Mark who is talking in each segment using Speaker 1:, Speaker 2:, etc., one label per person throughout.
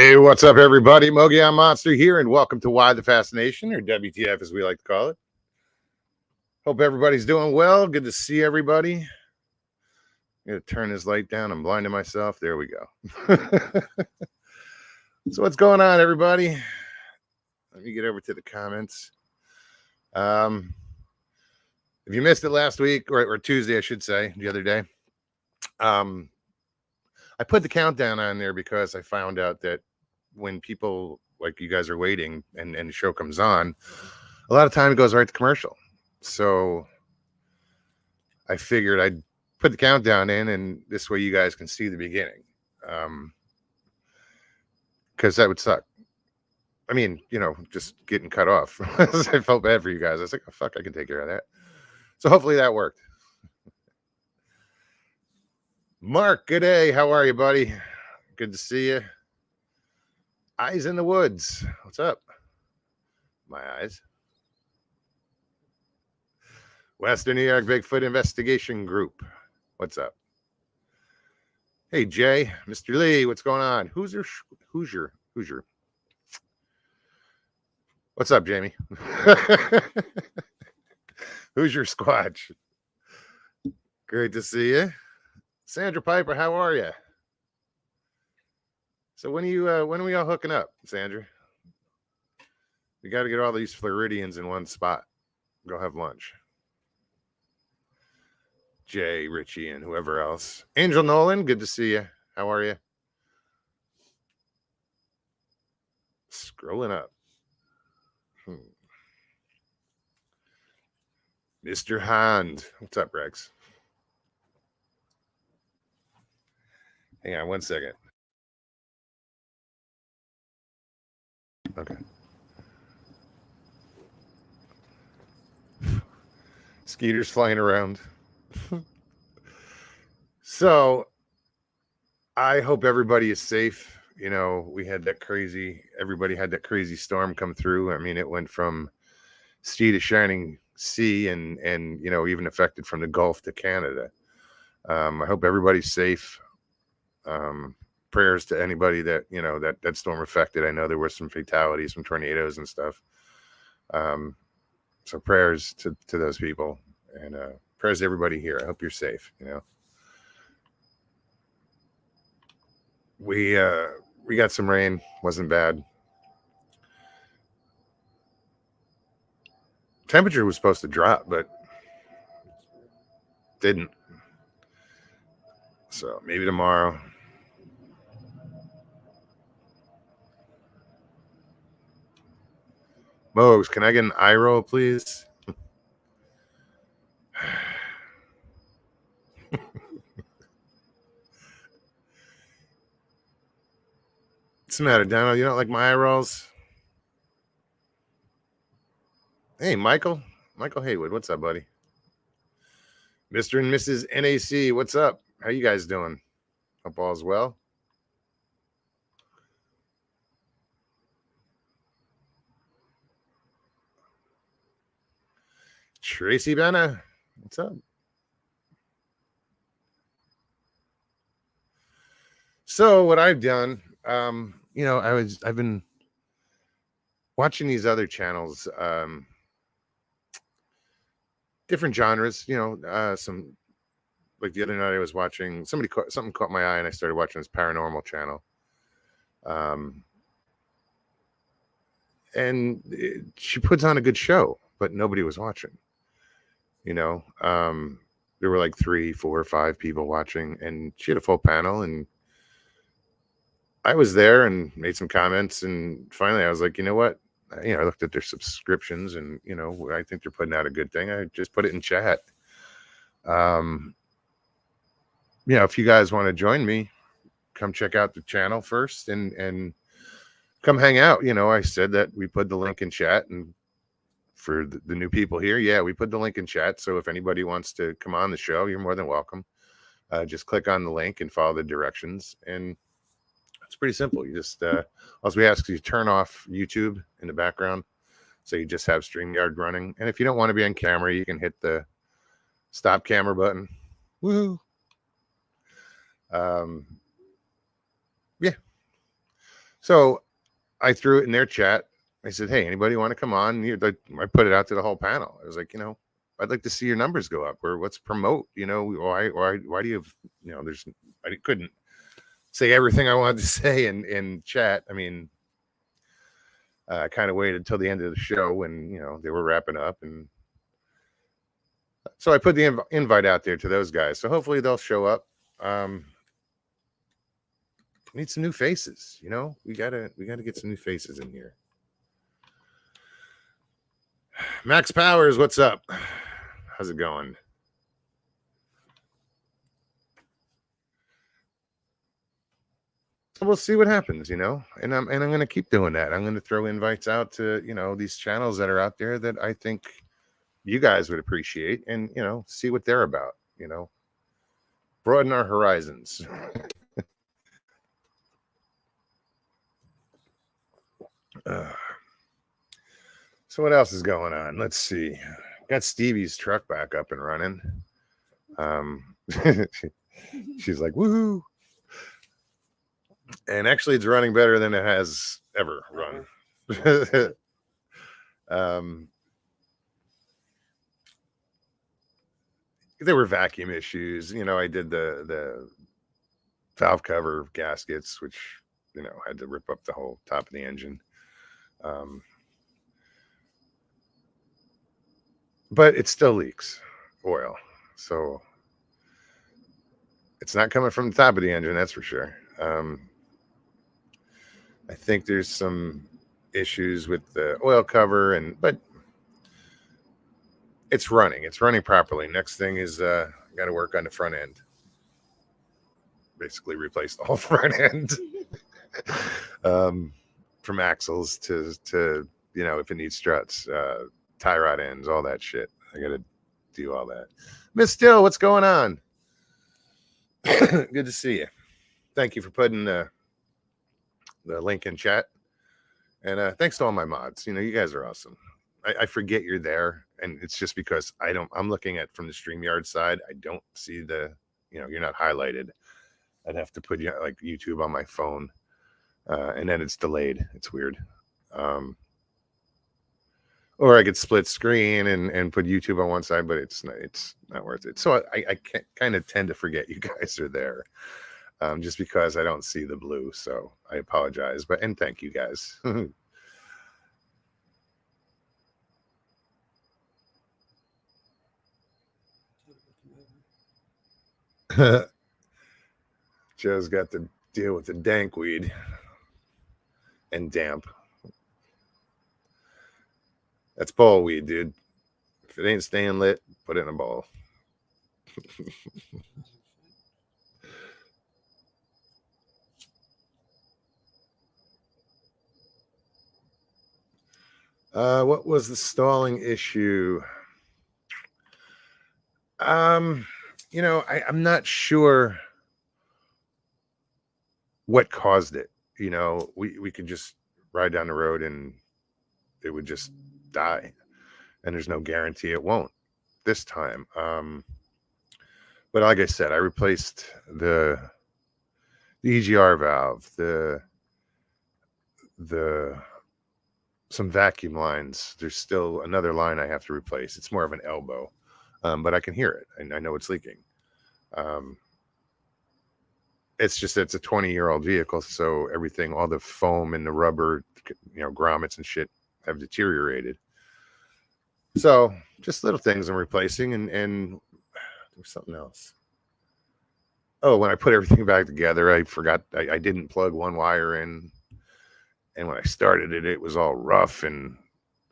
Speaker 1: Hey, what's up, everybody? Mogion Monster here, and welcome to Why the Fascination, or WTF as we like to call it. Hope everybody's doing well. Good to see everybody. I'm going to turn this light down. I'm blinding myself. There we go. So what's going on, everybody? Let me get over to the comments. If you missed it last week, or Tuesday, I should say, the other day, I put the countdown on there because I found out that when people like you guys are waiting and the show comes on, a lot of time it goes right to commercial. So I figured I'd put the countdown in, and this way you guys can see the beginning. Because that would suck. I mean, just getting cut off. I felt bad for you guys. I was like, oh, fuck, I can take care of that. So hopefully that worked. Mark, good day. How are you, buddy? Good to see you. Eyes in the woods. What's up? My eyes. Western New York Bigfoot Investigation Group. What's up? Hey, Jay. Mr. Lee, what's going on? Hoosier. What's up, Jamie? Hoosier Squatch. Great to see you. Sandra Piper, how are you? So when are we all hooking up, Sandra? We got to get all these Floridians in one spot. Go have lunch. Jay, Richie, and whoever else. Angel Nolan, good to see you. How are you? Scrolling up. Mr. Hand. What's up, Rex? Hang on one second. Okay. Skeeters flying around. So I hope everybody is safe. We had everybody had that crazy storm come through. I mean, it went from sea to shining sea and even affected from the Gulf to Canada. I hope everybody's safe. Prayers to anybody that that storm affected. I know there were some fatalities, some tornadoes and stuff. So prayers to those people, and prayers to everybody here. I hope you're safe. We got some rain, wasn't bad. Temperature was supposed to drop, but didn't. So maybe tomorrow. Mogs, can I get an eye roll, please? What's the matter, Donald? You don't like my eye rolls? Hey, Michael Haywood, what's up, buddy? Mr. and Mrs. NAC, what's up? How you guys doing? Hope all's well. Tracy Benna, what's up? So what I've done, I've been watching these other channels, different genres, some, like the other night I was watching, something caught my eye and I started watching this paranormal channel. And she puts on a good show, but nobody was watching, there were like 3, 4, 5 people watching, and she had a full panel, and I was there and made some comments, and finally I was like, you know what? I looked at their subscriptions, and I think they're putting out a good thing. I just put it in chat. If you guys want to join me, come check out the channel first and come hang out. I said that we put the link in chat, and for the new people here, we put the link in chat. So if anybody wants to come on the show, you're more than welcome. Just click on the link and follow the directions, and it's pretty simple. You just all we ask is you turn off YouTube in the background, so you just have StreamYard running. And if you don't want to be on camera, you can hit the stop camera button. Woo! Yeah. So I threw it in their chat. I said, "Hey, anybody want to come on?" I put it out to the whole panel. I was like, I'd like to see your numbers go up, or let's promote. Why do you have, I couldn't say everything I wanted to say in chat. I mean, I kind of waited till the end of the show when they were wrapping up, and so I put the invite out there to those guys. So hopefully they'll show up. Need some new faces. We gotta get some new faces in here. Max Powers, what's up? How's it going? We'll see what happens, and I'm going to keep doing that. I'm going to throw invites out to these channels that are out there that I think you guys would appreciate, and see what they're about. Broaden our horizons. So what else is going on? Let's see. Got Stevie's truck back up and running. She's like, woohoo. And actually it's running better than it has ever run. There were vacuum issues. I did the valve cover gaskets, which had to rip up the whole top of the engine. But it still leaks oil, so it's not coming from the top of the engine, that's for sure. I think there's some issues with the oil cover, but it's running properly. Next thing is got to work on the front end, basically replace the whole front end. From axles to if it needs struts, tie rod ends, all that shit. I gotta do all that. Miss Still, what's going on? Good to see you. Thank you for putting the link in chat, and thanks to all my mods. You guys are awesome. I forget you're there, and it's just because I'm looking at from the StreamYard side. I don't see you're not highlighted. I'd have to put like YouTube on my phone, and then it's delayed. It's weird. Or I could split screen and put YouTube on one side, but it's not worth it. So I kind of tend to forget you guys are there, just because I don't see the blue. So I apologize, and thank you guys. Joe's got to deal with the dank weed and damp. That's bowl weed, dude. If it ain't staying lit, put it in a bowl. What was the stalling issue? I'm not sure what caused it. We could just ride down the road and it would just die, and there's no guarantee it won't this time. But like I said, I replaced the EGR valve, the some vacuum lines. There's still another line I have to replace. It's more of an elbow, but I can hear it and I know it's leaking. It's just it's a 20-year-old vehicle, so everything, all the foam and the rubber, grommets and shit have deteriorated. So just little things I'm replacing, and there's something else. Oh, when I put everything back together, I forgot I didn't plug one wire in, and when I started it, it was all rough, and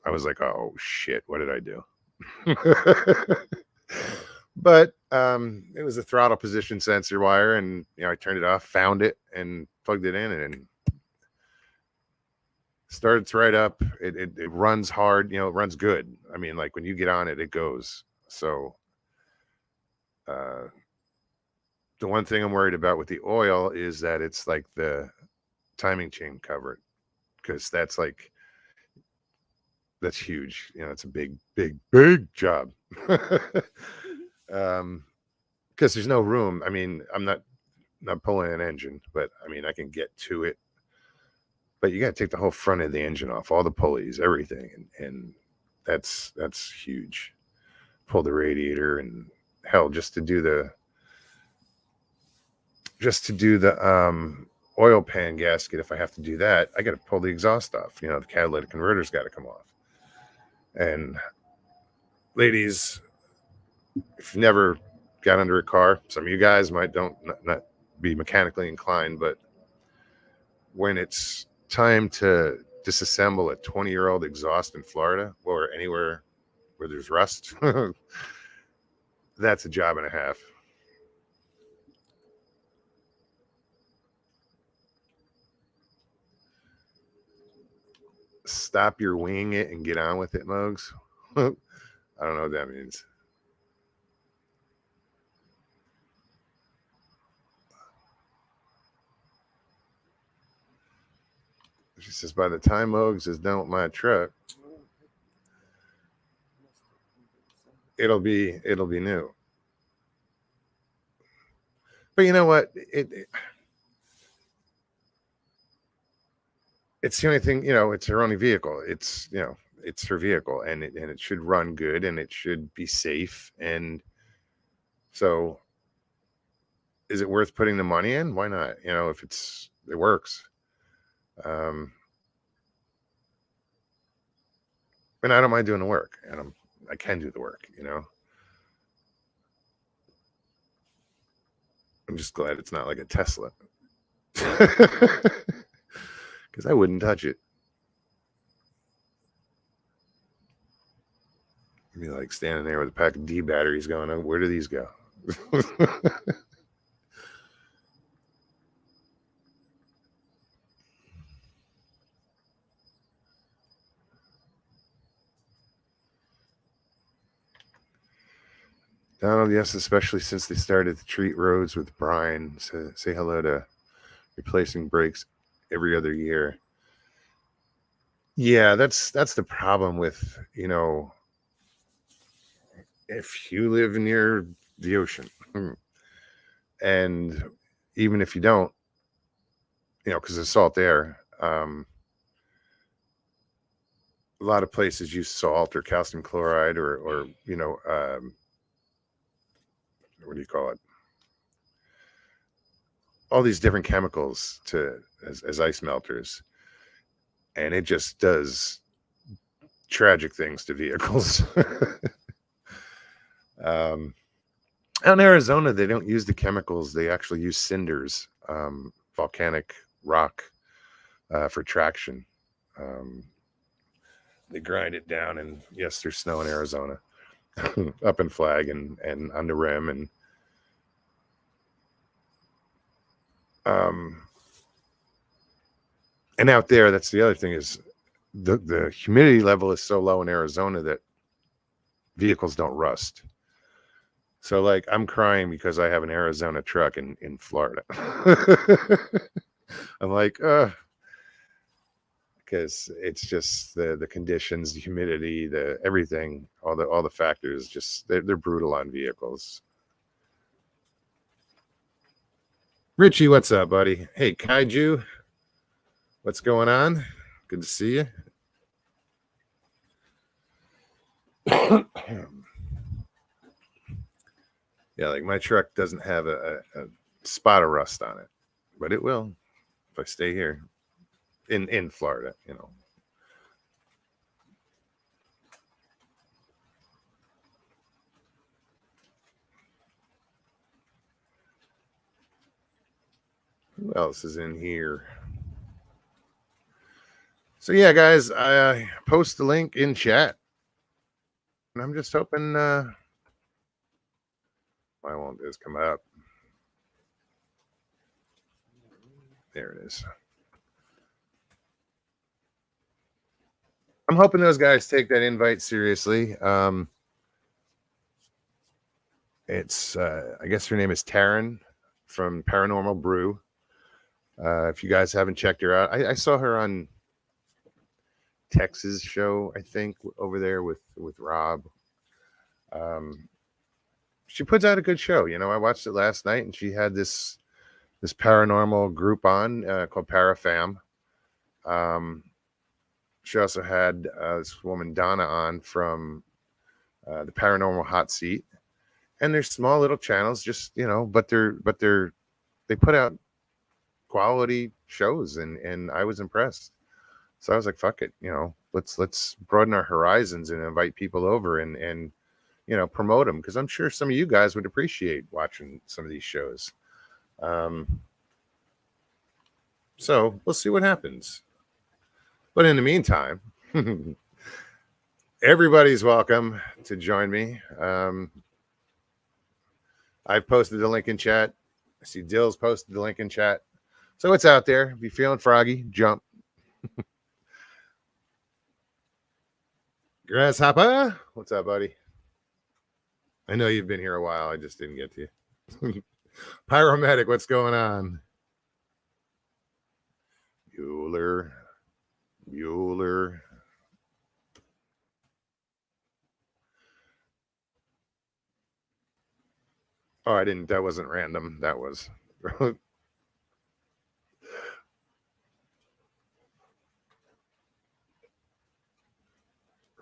Speaker 1: I was like, oh shit, what did I do? But it was a throttle position sensor wire, and I turned it off, found it, and plugged it in, and starts right up. It runs hard, it runs good. I mean, like when you get on it, it goes. So the one thing I'm worried about with the oil is that it's like the timing chain cover, because that's huge. It's a big job. Because there's no room. I mean, I'm not pulling an engine, but I mean, I can get to it but you got to take the whole front of the engine off, all the pulleys, everything, and that's huge. Pull the radiator, and hell, just to do the oil pan gasket. If I have to do that, I got to pull the exhaust off. The catalytic converter's got to come off. And ladies, if you've never got under a car, some of you guys might not be mechanically inclined, but when it's time to disassemble a 20-year-old exhaust in Florida or anywhere where there's rust, that's a job and a half. Stop your winging it and get on with it, Mogs. I don't know what that means. She says, by the time Mogs is done with my truck, it'll be new. But you know what? It's the only thing, it's her only vehicle. It's her vehicle, and it should run good, and it should be safe. And so is it worth putting the money in? Why not? If it works. And I don't mind doing the work, and I can do the work, I'm just glad it's not like a Tesla. Because I wouldn't touch it. I'd be like standing there with a pack of D batteries going, oh, where do these go? Donald, yes, especially since they started to treat roads with brine. So say hello to replacing brakes every other year. Yeah, that's the problem with, if you live near the ocean, and even if you don't, because there's salt there, a lot of places use salt or calcium chloride or what do you call it? All these different chemicals as ice melters, and it just does tragic things to vehicles. Out in Arizona, they don't use the chemicals. They actually use cinders, volcanic rock, for traction. They grind it down, and yes, there's snow in Arizona, up in Flag and on the rim, and out there, that's the other thing, is the humidity level is so low in Arizona that vehicles don't rust. So like, I'm crying because I have an Arizona truck in Florida. I'm like, because it's just the conditions, the humidity, the everything, all the factors, just they're brutal on vehicles. Richie, what's up, buddy? Hey, Kaiju, what's going on? Good to see you. Yeah, like my truck doesn't have a spot of rust on it, but it will if I stay here in Florida, Who else is in here? So yeah, guys, I post the link in chat, and I'm just hoping why won't this come up? There it is. I'm hoping those guys take that invite seriously. It's I guess her name is Taryn from Paranormal Brew. If you guys haven't checked her out, I saw her on Texas show, I think, over there with Rob. She puts out a good show. I watched it last night, and she had this paranormal group on called Parafam. She also had this woman Donna on from the Paranormal Hot Seat, and they're small little channels, just but they put out quality shows, and I was impressed. So I was like, fuck it, let's broaden our horizons and invite people over and promote them, because I'm sure some of you guys would appreciate watching some of these shows. So we'll see what happens. But in the meantime, everybody's welcome to join me. I've posted the link in chat. I see Dill's posted the link in chat. So it's out there. If you're feeling froggy, jump. Grasshopper, what's up, buddy? I know you've been here a while. I just didn't get to you. Pyromedic, what's going on? Bueller. Oh, I didn't. That wasn't random. That was.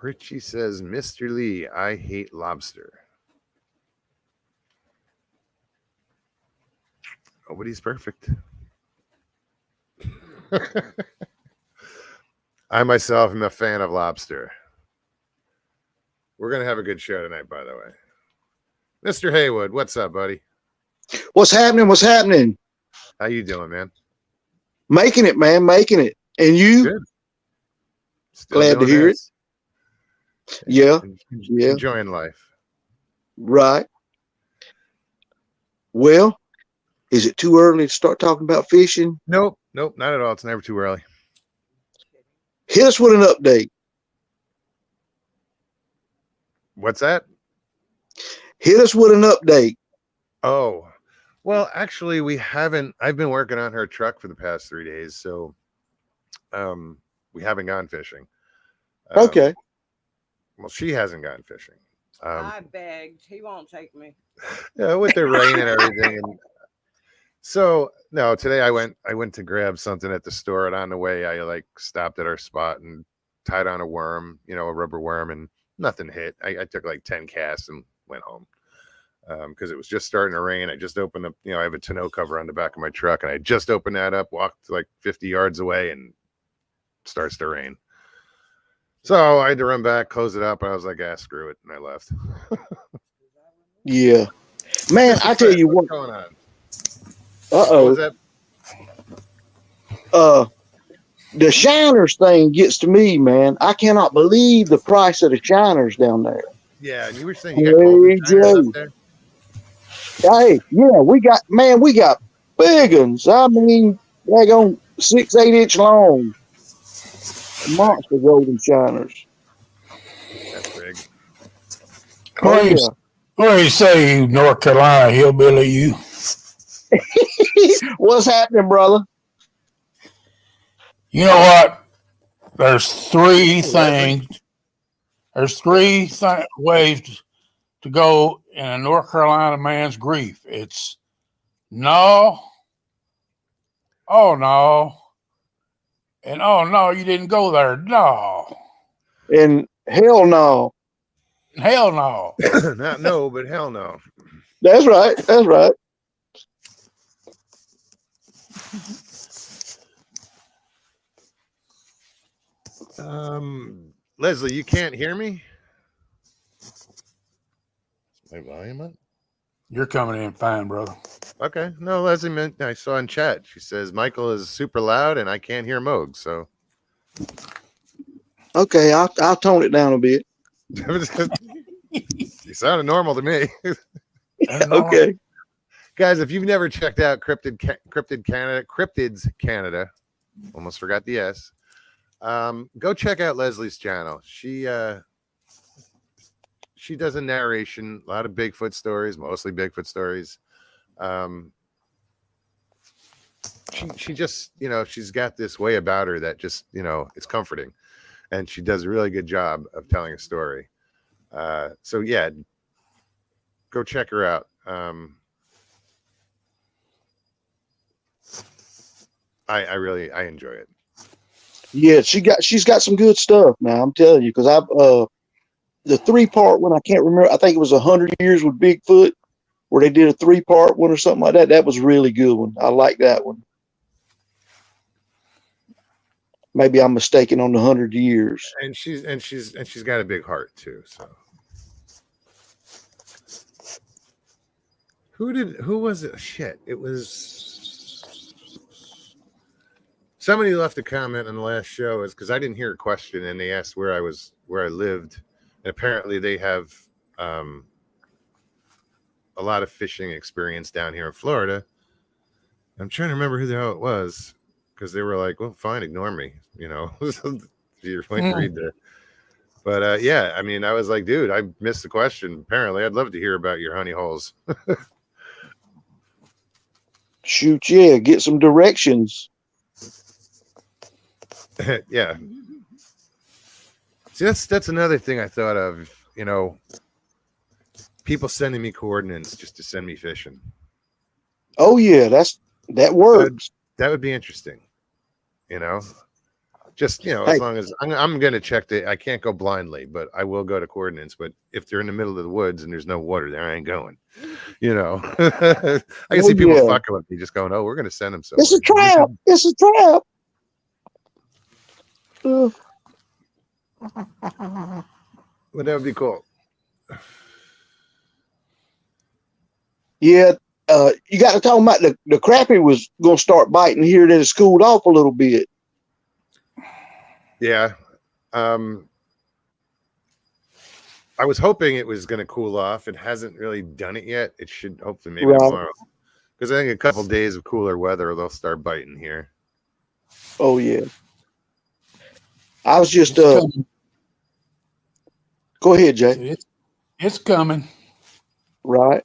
Speaker 1: Richie says, Mr. Lee, I hate lobster. Nobody's perfect. I myself am a fan of lobster. We're going to have a good show tonight, by the way. Mr. Haywood, what's up, buddy?
Speaker 2: What's happening?
Speaker 1: How you doing, man?
Speaker 2: Making it, man, making it. And you?
Speaker 1: Good. Still
Speaker 2: glad to hear it. Yeah.
Speaker 1: Enjoying life.
Speaker 2: Right. Well, is it too early to start talking about fishing?
Speaker 1: Nope, not at all. It's never too early.
Speaker 2: Hit us with an update.
Speaker 1: What's that?
Speaker 2: Hit us with an update.
Speaker 1: Oh, well, actually, we haven't. I've been working on her truck for the past 3 days, so we haven't gone fishing.
Speaker 2: Okay.
Speaker 1: Well, she hasn't gone fishing.
Speaker 3: I begged. He won't take me.
Speaker 1: Yeah, with the rain and everything. And so no, today I went to grab something at the store, and on the way I stopped at our spot and tied on a worm, a rubber worm, and nothing hit. I took 10 casts and went home. Because it was just starting to rain. I just opened up, I have a tonneau cover on the back of my truck, and I just opened that up, walked 50 yards away, and it starts to rain. So I had to run back, close it up, and I was like, screw it, and I left.
Speaker 2: Yeah. Man, I tell you what.
Speaker 1: What's going on?
Speaker 2: Uh-oh. The shiners thing gets to me, man. I cannot believe the price of the shiners down there.
Speaker 1: Yeah, and you were saying you got golden shiners up there?
Speaker 2: Hey, yeah, we got big ones. I mean, they're going 6-8 inch long. Monster golden shiners.
Speaker 1: That's big.
Speaker 4: Where you say, you North Carolina hillbilly, you?
Speaker 2: What's happening, brother?
Speaker 4: You know what? There's three things. There's three ways to go in a North Carolina man's grief. It's no, oh no, and oh no, you didn't go there. No.
Speaker 2: And hell no.
Speaker 4: Hell no.
Speaker 1: Not no, but hell no.
Speaker 2: That's right. That's right.
Speaker 1: Leslie, you can't hear me? Is my volume up?
Speaker 4: You're coming in fine, brother.
Speaker 1: Okay. No, Leslie, I saw in chat. She says Michael is super loud and I can't hear Moog. So
Speaker 2: okay, I'll tone it down a bit.
Speaker 1: You sounded normal to me.
Speaker 2: Okay.
Speaker 1: Guys, if you've never checked out Cryptids Canada, almost forgot the S. Go check out Leslie's channel. She does a narration, a lot of Bigfoot stories, mostly Bigfoot stories. She just, she's got this way about her that just, it's comforting, and she does a really good job of telling a story. So yeah, go check her out. I enjoy it.
Speaker 2: Yeah, she's got some good stuff now. I'm telling you, because I've the 3-part one. I can't remember. I think it was 100 Years with Bigfoot, where they did a 3-part one or something like that. That was a really good one. I like that one. Maybe I'm mistaken on the 100 Years.
Speaker 1: And she's got a big heart too. So who was it? Shit, it was somebody left a comment on the last show. Is because I didn't hear a question, and they asked where I lived, and apparently they have a lot of fishing experience down here in Florida. I'm trying to remember who the hell it was, because they were like, well, fine, ignore me, you know. You're waiting to read there. But yeah, I mean, I was like, dude, I missed the question. Apparently, I'd love to hear about your honey holes.
Speaker 2: Shoot, yeah, get some directions.
Speaker 1: Yeah. See, that's another thing I thought of, you know, people sending me coordinates just to send me fishing.
Speaker 2: Oh yeah, that works.
Speaker 1: That would be interesting, you know. Just, you know,
Speaker 2: Hey.
Speaker 1: as long as I'm going to check I can't go blindly, but I will go to coordinates. But if they're in the middle of the woods and there's no water there, I ain't going. You know, I can see people fucking with me, just going, "Oh, we're going to send them somewhere."
Speaker 2: It's a trap. It's a trap.
Speaker 1: But that would be cool.
Speaker 2: Yeah, you got to talk about the crappie was going to start biting here that it's cooled off a little bit.
Speaker 1: Yeah. I was hoping it was going to cool off. It hasn't really done it yet. It should hopefully maybe tomorrow. Because I think a couple days of cooler weather, they'll start biting here.
Speaker 2: Oh, yeah. I was just... Go ahead, Jay.
Speaker 4: It's coming.
Speaker 2: Right.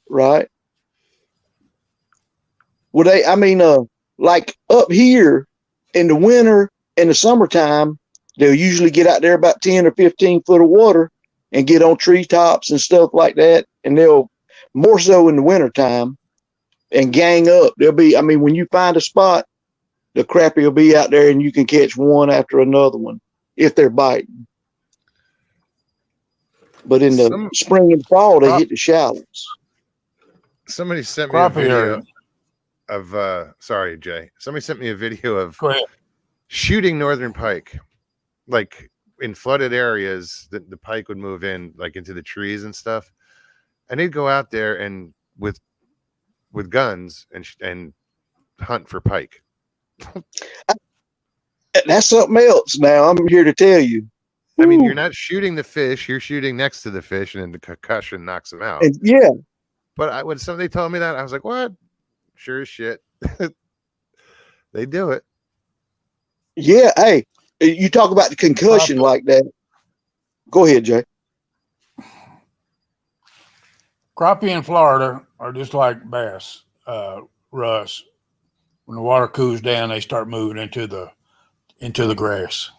Speaker 2: Well, like up here in the winter and the summertime, they'll usually get out there about 10 or 15 foot of water and get on treetops and stuff like that. And they'll more so in the wintertime and gang up. They'll be, when you find a spot, the crappie will be out there and you can catch one after another one if they're biting. But in the spring and fall, they hit the shallows.
Speaker 1: Somebody sent me a video of, sorry, Jay. Somebody sent me a video of shooting northern pike. Like in flooded areas, the pike would move in, like into the trees and stuff. And they'd go out there and with guns and hunt for pike.
Speaker 2: That's something else now. I'm here to tell you.
Speaker 1: I mean, you're not shooting the fish, you're shooting next to the fish, and then the concussion knocks them out.
Speaker 2: Yeah.
Speaker 1: But when somebody told me that, I was like, what? Sure as shit. They do it.
Speaker 2: Yeah. Hey, you talk about the concussion like that. Go ahead, Jay.
Speaker 4: Crappie in Florida are just like bass, Russ. When the water cools down, they start moving into the grass.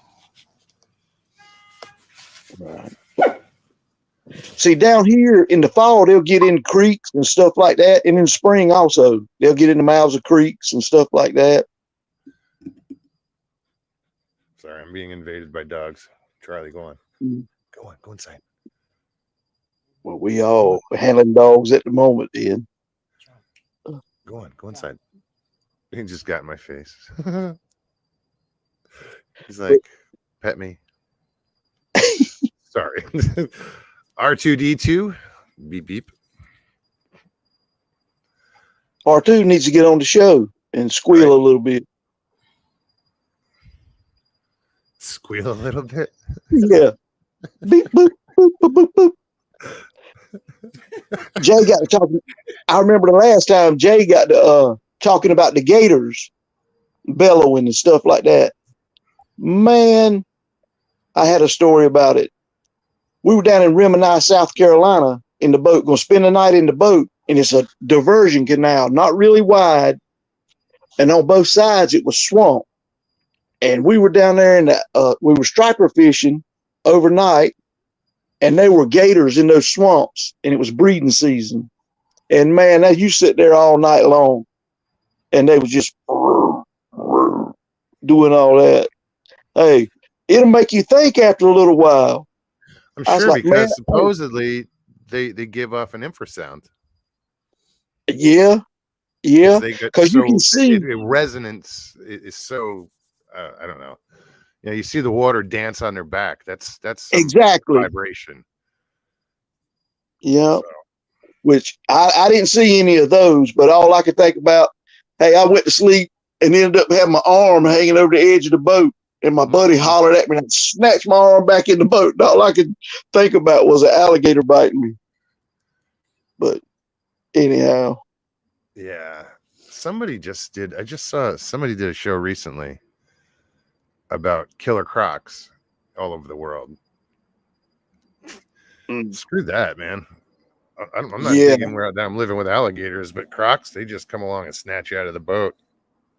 Speaker 2: Right. See, down here in the fall, they'll get in creeks and stuff like that. And in spring also, they'll get in the mouths of creeks and stuff like that.
Speaker 1: Sorry, I'm being invaded by dogs. Charlie, go on. Go inside.
Speaker 2: Well, we all handling dogs at the moment, then.
Speaker 1: Go inside. He just got in my face. He's like, pet me. Sorry. R2D2. Beep, beep.
Speaker 2: R2 needs to get on the show and squeal a little bit.
Speaker 1: Squeal a little bit?
Speaker 2: Yeah. Beep, boop, boop, boop, boop, boop. Jay got to talking. I remember the last time Jay got to talking about the gators bellowing and stuff like that. Man, I had a story about it. We were down in Remini, South Carolina in the boat, going to spend the night in the boat, and it's a diversion canal, not really wide. And on both sides, it was swamp. And we were down there and we were striper fishing overnight, and there were gators in those swamps, and it was breeding season. And man, you sit there all night long, and they was just doing all that. Hey, it'll make you think after a little while.
Speaker 1: I'm
Speaker 2: I was
Speaker 1: sure
Speaker 2: like, man,
Speaker 1: because supposedly they give off an infrasound
Speaker 2: yeah,
Speaker 1: because
Speaker 2: yeah,
Speaker 1: they get
Speaker 2: because you can
Speaker 1: so
Speaker 2: see
Speaker 1: resonance is so I don't know. You see the water dance on their back. That's some
Speaker 2: exactly.
Speaker 1: vibration.
Speaker 2: Yeah,
Speaker 1: So,
Speaker 2: which I didn't see any of those, but all I could think about, hey, I went to sleep and ended up having my arm hanging over the edge of the boat. And my buddy hollered at me and I snatched my arm back in the boat. And all I could think about was an alligator biting me. But anyhow.
Speaker 1: yeah. Somebody just did. I just saw somebody did a show recently about killer crocs all over the world. Screw that, man. I'm not
Speaker 2: Yeah.
Speaker 1: digging where I'm living with alligators, but crocs, they just come along and snatch you out of the boat.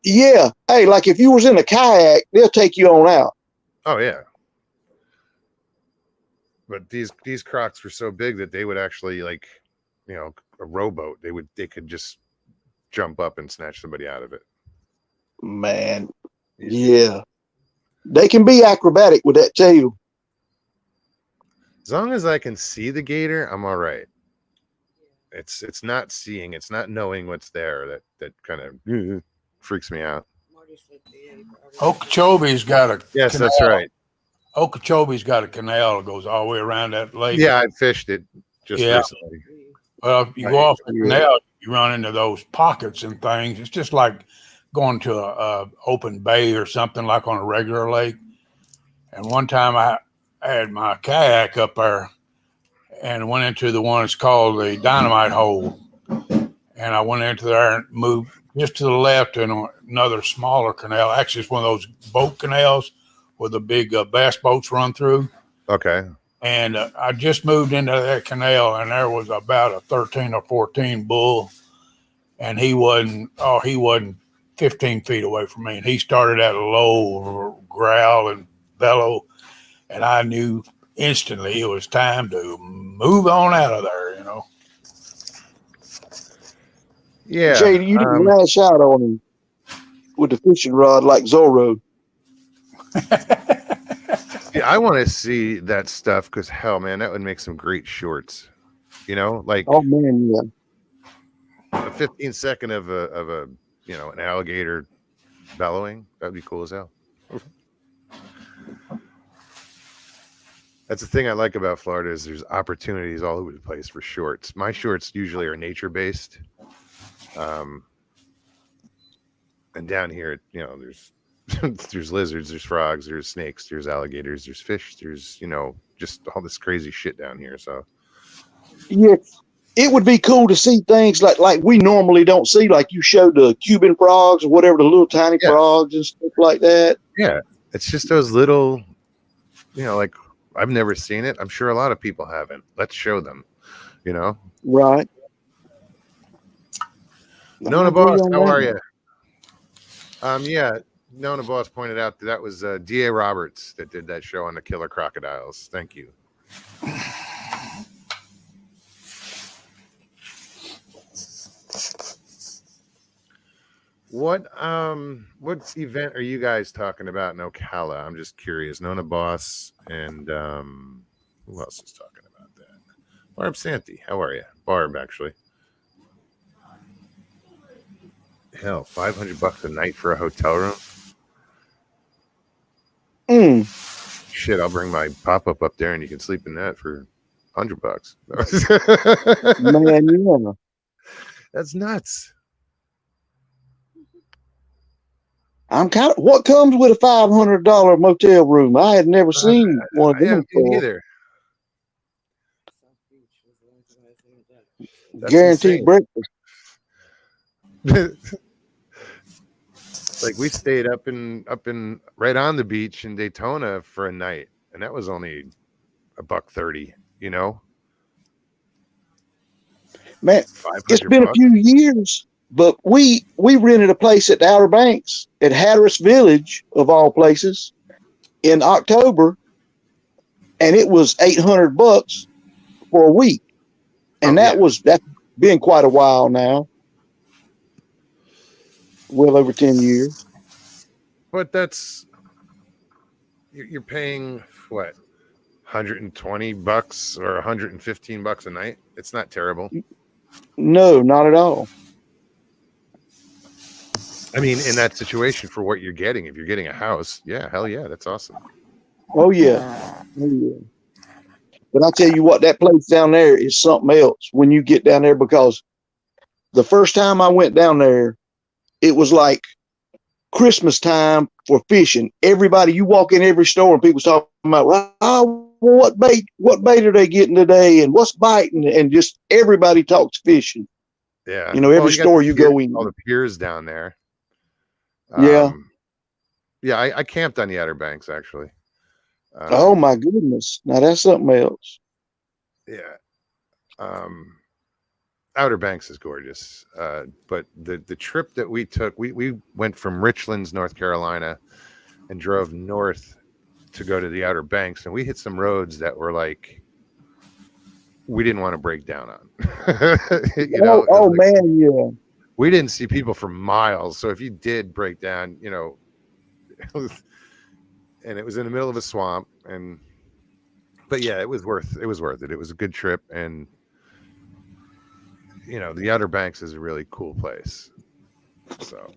Speaker 2: Yeah. Hey, like if you was in a kayak, they'll take you on out.
Speaker 1: Oh yeah. But these crocs were so big that they would actually like, a rowboat. They could just jump up and snatch somebody out of it.
Speaker 2: Man. Yeah. They can be acrobatic with that tail.
Speaker 1: As long as I can see the gator, I'm all right. It's not seeing, it's not knowing what's there that kind of freaks me out.
Speaker 4: Okeechobee's got a
Speaker 1: Yes,
Speaker 4: canal.
Speaker 1: that's right.
Speaker 4: Okeechobee's got a canal that goes all the way around that lake.
Speaker 1: Yeah, I fished it just recently.
Speaker 4: Well, if you go off the canal, you run into those pockets and things. It's just like going to a open bay or something like on a regular lake. And one time I had my kayak up there and went into the one that's called the dynamite hole. And I went into there and moved just to the left in another smaller canal. Actually, it's one of those boat canals where the big bass boats run through.
Speaker 1: Okay.
Speaker 4: And I just moved into that canal, and there was about a 13 or 14 bull, and he wasn't 15 feet away from me. And he started at a low growl and bellow, and I knew instantly it was time to move on out of there,
Speaker 1: Yeah.
Speaker 2: Jay, you didn't lash out on him with the fishing rod like Zorro.
Speaker 1: Yeah, I want to see that stuff because hell, man, that would make some great shorts. Like
Speaker 2: oh man, yeah,
Speaker 1: a 15-second of a an alligator bellowing. That'd be cool as hell. That's the thing I like about Florida is there's opportunities all over the place for shorts. My shorts usually are nature based, and down here, there's there's lizards, there's frogs, there's snakes, there's alligators, there's fish, there's just all this crazy shit down here. So
Speaker 2: yeah, it would be cool to see things like we normally don't see. Like you showed the Cuban frogs or whatever, the little tiny frogs and stuff like that.
Speaker 1: Yeah, it's just those little, like I've never seen it. I'm sure a lot of people haven't. Let's show them.
Speaker 2: Right.
Speaker 1: Nona Boss, how are you? Yeah, Nona Boss pointed out that was D.A. Roberts that did that show on the killer crocodiles. Thank you. What event are you guys talking about in Ocala? I'm just curious. Nona Boss and who else is talking about that? Barb Santi, how are you? Barb, actually. Hell, $500 a night for a hotel room. Shit, I'll bring my pop-up up there and you can sleep in that for $100.
Speaker 2: Man, yeah.
Speaker 1: That's nuts.
Speaker 2: I'm kind of what comes with a $500 motel room. I had never seen one of them before.
Speaker 1: Either.
Speaker 2: Guaranteed breakfast.
Speaker 1: Like we stayed up in right on the beach in Daytona for a night, and that was only $130.
Speaker 2: Man, it's been a few years, but we rented a place at the Outer Banks at Hatteras Village of all places in October, and it was $800 for a week, and that's been quite a while now. Well over 10 years.
Speaker 1: But that's you're paying what, $120 or $115 a night. It's not terrible.
Speaker 2: No, not at all.
Speaker 1: I mean, in that situation, for what you're getting, if you're getting a house, yeah, hell yeah, that's awesome.
Speaker 2: Oh yeah. Oh yeah. But I tell you what, that place down there is something else when you get down there, because the first time I went down there, it was like Christmas time for fishing. Everybody, you walk in every store and people's talking about, well, what bait are they getting today, and what's biting, and just everybody talks fishing.
Speaker 1: Yeah,
Speaker 2: You know, every store you go in.
Speaker 1: All the piers down there.
Speaker 2: Yeah.
Speaker 1: Yeah, I camped on the Outer Banks actually.
Speaker 2: Oh my goodness! Now that's something else.
Speaker 1: Yeah. Outer Banks is gorgeous. But the trip that we took, we went from Richlands, North Carolina, and drove north to go to the Outer Banks, and we hit some roads that were like we didn't want to break down on. You know, like,
Speaker 2: man, yeah.
Speaker 1: we didn't see people for miles, so if you did break down, you know, and it was in the middle of a swamp, but yeah, it was worth it. It was a good trip, and you know, the Outer Banks is a really cool place. So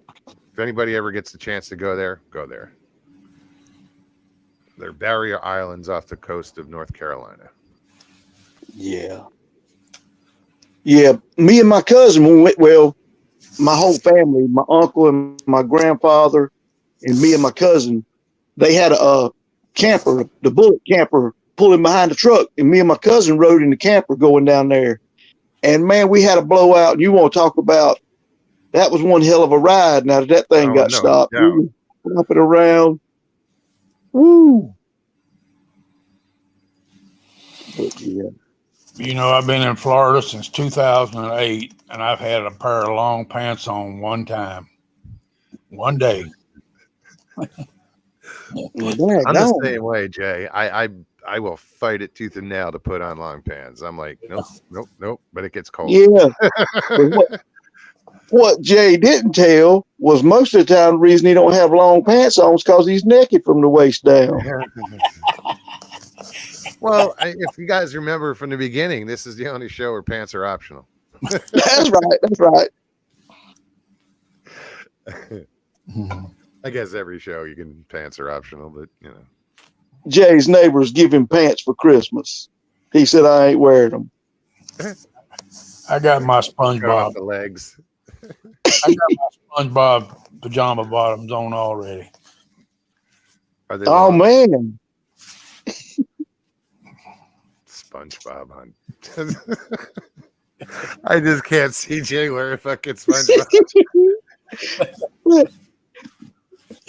Speaker 1: if anybody ever gets the chance to go there, go there. They're barrier islands off the coast of North Carolina.
Speaker 2: Yeah. Yeah. Me and my cousin went, well, my whole family, my uncle and my grandfather, and me and my cousin, they had a camper, the bullet camper, pulling behind the truck, and me and my cousin rode in the camper going down there. And man, we had a blowout. And you want to talk about, that was one hell of a ride. Now that thing got stopped, we were flopping around. Woo! But, yeah.
Speaker 4: You know, I've been in Florida since 2008, and I've had a pair of long pants on one time, one day.
Speaker 1: I'm the same way, Jay. I will fight it tooth and nail to put on long pants. I'm like, nope. But it gets cold.
Speaker 2: Yeah. What Jay didn't tell was most of the time the reason he don't have long pants on is because he's naked from the waist down.
Speaker 1: Well, if you guys remember from the beginning, this is the only show where pants are optional.
Speaker 2: That's right.
Speaker 1: I guess every show you can pants are optional, but you know.
Speaker 2: Jay's neighbors give him pants for Christmas. He said, I ain't wearing them.
Speaker 4: I got my
Speaker 1: Cut off
Speaker 4: SpongeBob.
Speaker 1: the legs.
Speaker 4: I got my SpongeBob pajama bottoms on already.
Speaker 1: Are they
Speaker 2: Oh
Speaker 1: long?
Speaker 2: man.
Speaker 1: SpongeBob on. I just can't see Jay wearing fucking SpongeBob.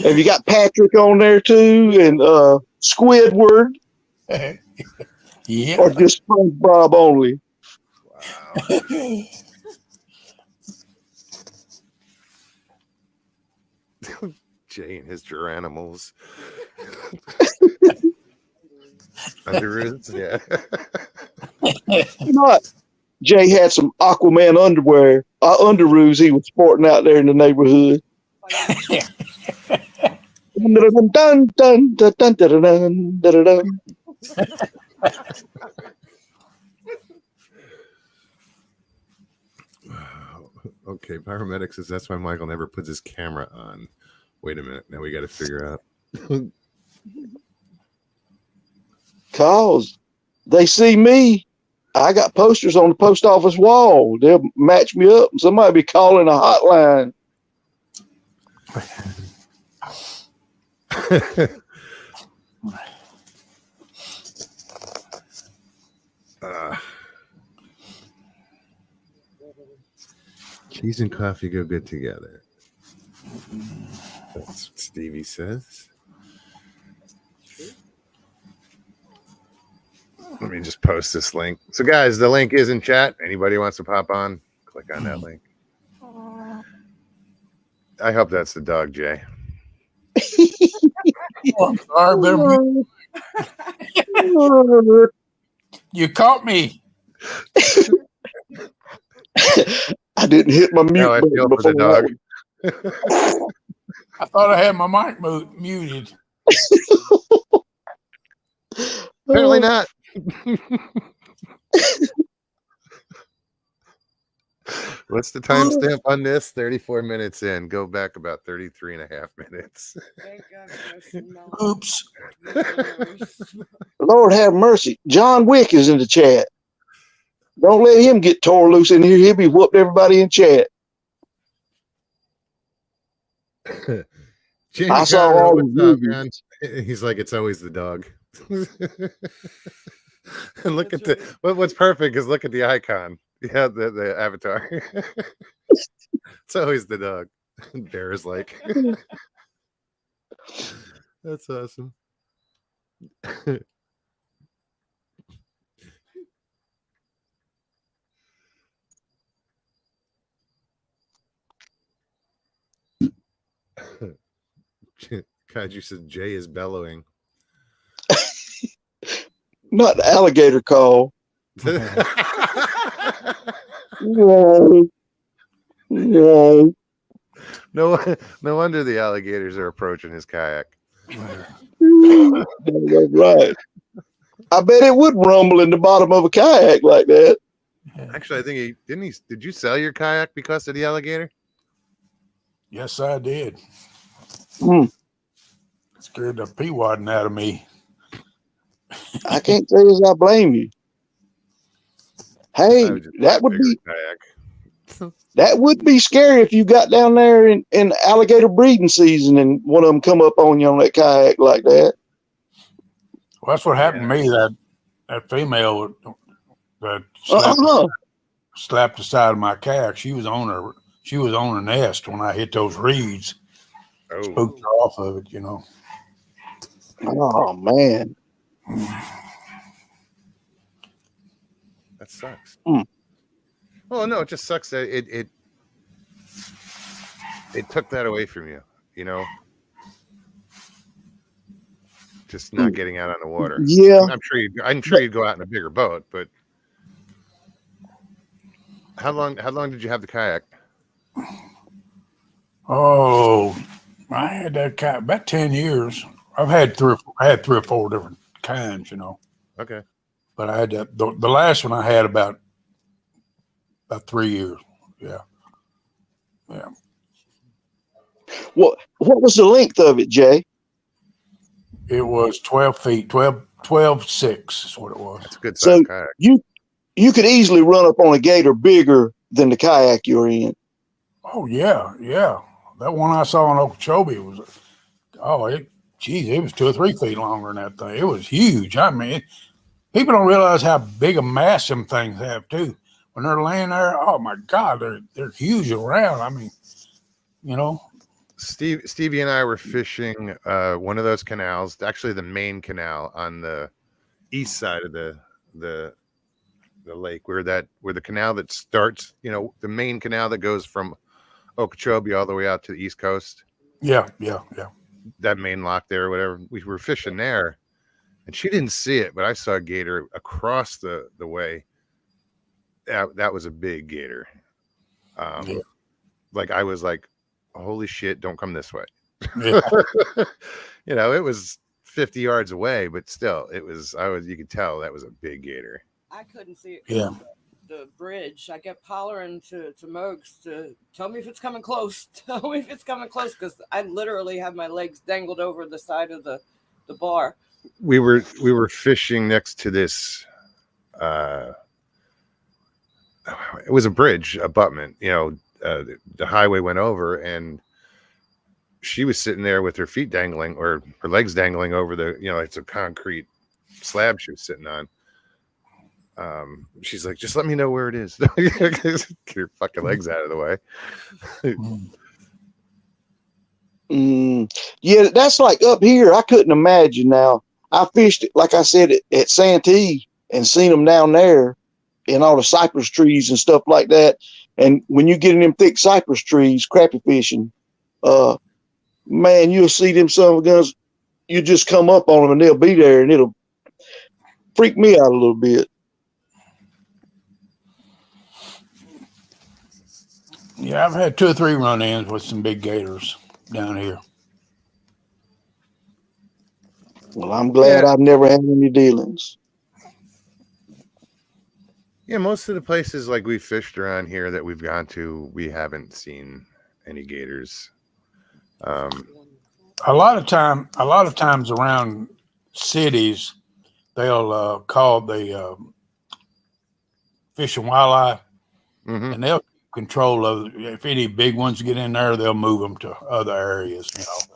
Speaker 2: Have you got Patrick on there too, and Squidward,
Speaker 4: Yeah.
Speaker 2: or just SpongeBob only?
Speaker 1: Wow. Jay and his Geranimals. Underoos, yeah.
Speaker 2: You know what? Jay had some Aquaman underwear, underoos he was sporting out there in the neighborhood. Dun, dun, dun, dun, dun, dun, dun, dun, dun.
Speaker 1: Okay, paramedic says that's why Michael never puts his camera on. Wait a minute, now we got to figure out.
Speaker 2: Cause they see me. I got posters on the post office wall. They'll match me up. Somebody be calling a hotline.
Speaker 1: Cheese and coffee go good together. That's what Stevie says. Let me just post this link. So, guys, the link is in chat. Anybody wants to pop on, click on that link. I hope that's the dog, Jay.
Speaker 4: Oh, I'm sorry, you caught me.
Speaker 2: I didn't hit my mute
Speaker 1: No, I
Speaker 2: button
Speaker 1: feel for
Speaker 2: before
Speaker 1: the dog.
Speaker 2: that
Speaker 4: I thought I had my mic muted.
Speaker 1: Apparently not. What's the timestamp on this? 34 minutes in. Go back about 33 and a half minutes.
Speaker 3: Thank God for no
Speaker 4: Oops.
Speaker 3: listeners.
Speaker 2: Lord have mercy. John Wick is in the chat. Don't let him get tore loose in here. He'll be whooped everybody in chat.
Speaker 1: Jamie
Speaker 2: I saw
Speaker 1: Conroe,
Speaker 2: all
Speaker 1: what's
Speaker 2: the
Speaker 1: up,
Speaker 2: movies.
Speaker 1: man? He's like, it's always the dog. And look
Speaker 3: That's
Speaker 1: at what's perfect is look at the icon. Yeah, the avatar. It's always the dog. Bear is like. That's awesome. Kaiju said Jay is bellowing.
Speaker 2: Not the alligator call.
Speaker 1: No,
Speaker 2: No.
Speaker 1: no wonder the alligators are approaching his kayak.
Speaker 2: That's right. I bet it would rumble in the bottom of a kayak like that.
Speaker 1: Actually, I think did you sell your kayak because of the alligator?
Speaker 4: Yes, I did.
Speaker 2: Hmm.
Speaker 4: Scared the peawadding out of me.
Speaker 2: I can't say as I blame you.
Speaker 1: I
Speaker 2: Hey,
Speaker 1: would just buy
Speaker 2: that
Speaker 1: a
Speaker 2: would
Speaker 1: bigger
Speaker 2: be
Speaker 1: kayak.
Speaker 2: that would be scary if you got down there in alligator breeding season and one of them come up on you on that kayak like that.
Speaker 4: Well, that's what happened to me. That female that slapped the side of my kayak. She was on her nest when I hit those reeds.
Speaker 1: Oh,
Speaker 4: Spooked her off of it,
Speaker 2: Oh man.
Speaker 1: that sucks.
Speaker 2: Mm.
Speaker 1: Well, no, it just sucks that it took that away from you. Just not getting out on the water.
Speaker 2: Yeah.
Speaker 1: I'm sure you'd go out in a bigger boat, but how long did you have the kayak?
Speaker 4: Oh, I had that kayak about 10 years. I had three or four different kinds,
Speaker 1: Okay.
Speaker 4: But I had that the last one I had about 3 years. Yeah. Yeah.
Speaker 2: What was the length of it, Jay?
Speaker 4: It was 12 feet, 12.6 is what it was.
Speaker 1: That's a good
Speaker 2: So
Speaker 1: size kayak.
Speaker 2: you could easily run up on a gator bigger than the kayak you're in.
Speaker 4: Oh yeah, yeah. That one I saw in Okeechobee was, it was 2 or 3 feet longer than that thing. It was huge. I mean, people don't realize how big a mass them things have too. When they're laying there, oh my God, they're huge around. I mean,
Speaker 1: Stevie and I were fishing one of those canals, actually the main canal on the east side of the lake, where the canal that starts, the main canal that goes from Okeechobee all the way out to the East Coast.
Speaker 4: Yeah.
Speaker 1: That main lock there or whatever. We were fishing there, and she didn't see it, but I saw a gator across the way. That was a big gator. Like I was like, holy shit, don't come this way.
Speaker 4: Yeah.
Speaker 1: It was 50 yards away, but still you could tell that was a big gator.
Speaker 3: I couldn't see it.
Speaker 4: Yeah.
Speaker 3: The bridge. I kept hollering to Mogs to tell me if it's coming close. Tell me if it's coming close, because I literally have my legs dangled over the side of the bar.
Speaker 1: We were fishing next to this. It was a bridge abutment. The highway went over, and she was sitting there with her feet dangling or her legs dangling over the. It's a concrete slab she was sitting on. She's like, just let me know where it is. Get your fucking legs out of the
Speaker 2: way. Yeah, that's like up here. I couldn't imagine. Now I fished, like I said, at Santee and seen them down there in all the cypress trees and stuff like that. And when you get in them thick cypress trees, crappie fishing, man, you'll see them son of a guns. You just come up on them and they'll be there, and it'll freak me out a little bit.
Speaker 4: Yeah, I've had 2 or 3 run-ins with some big gators down here.
Speaker 2: Well, I'm glad I've never had any dealings.
Speaker 1: Yeah, most of the places like we fished around here that we've gone to, we haven't seen any gators.
Speaker 4: A lot of times around cities, they'll call the Fish and Wildlife, and they'll control of. If any big ones get in there, they'll move them to other areas.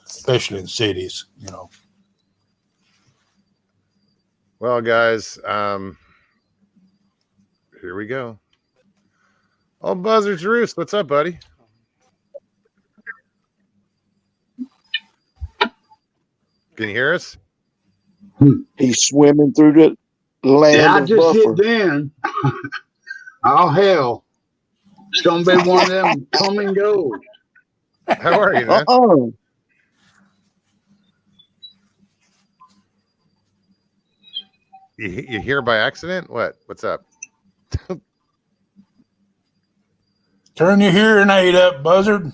Speaker 4: Especially in cities.
Speaker 1: Well, guys, here we go. Oh, Buzzard's Roost, what's up, buddy? Can you hear us?
Speaker 2: He's swimming through the land
Speaker 5: I
Speaker 2: of
Speaker 5: just
Speaker 2: buffer.
Speaker 5: hit Dan. Oh, hell. It's going to be one of them come and go.
Speaker 1: How are you, man? You here by accident? What's up?
Speaker 4: Turn your hearing aid up, Buzzard.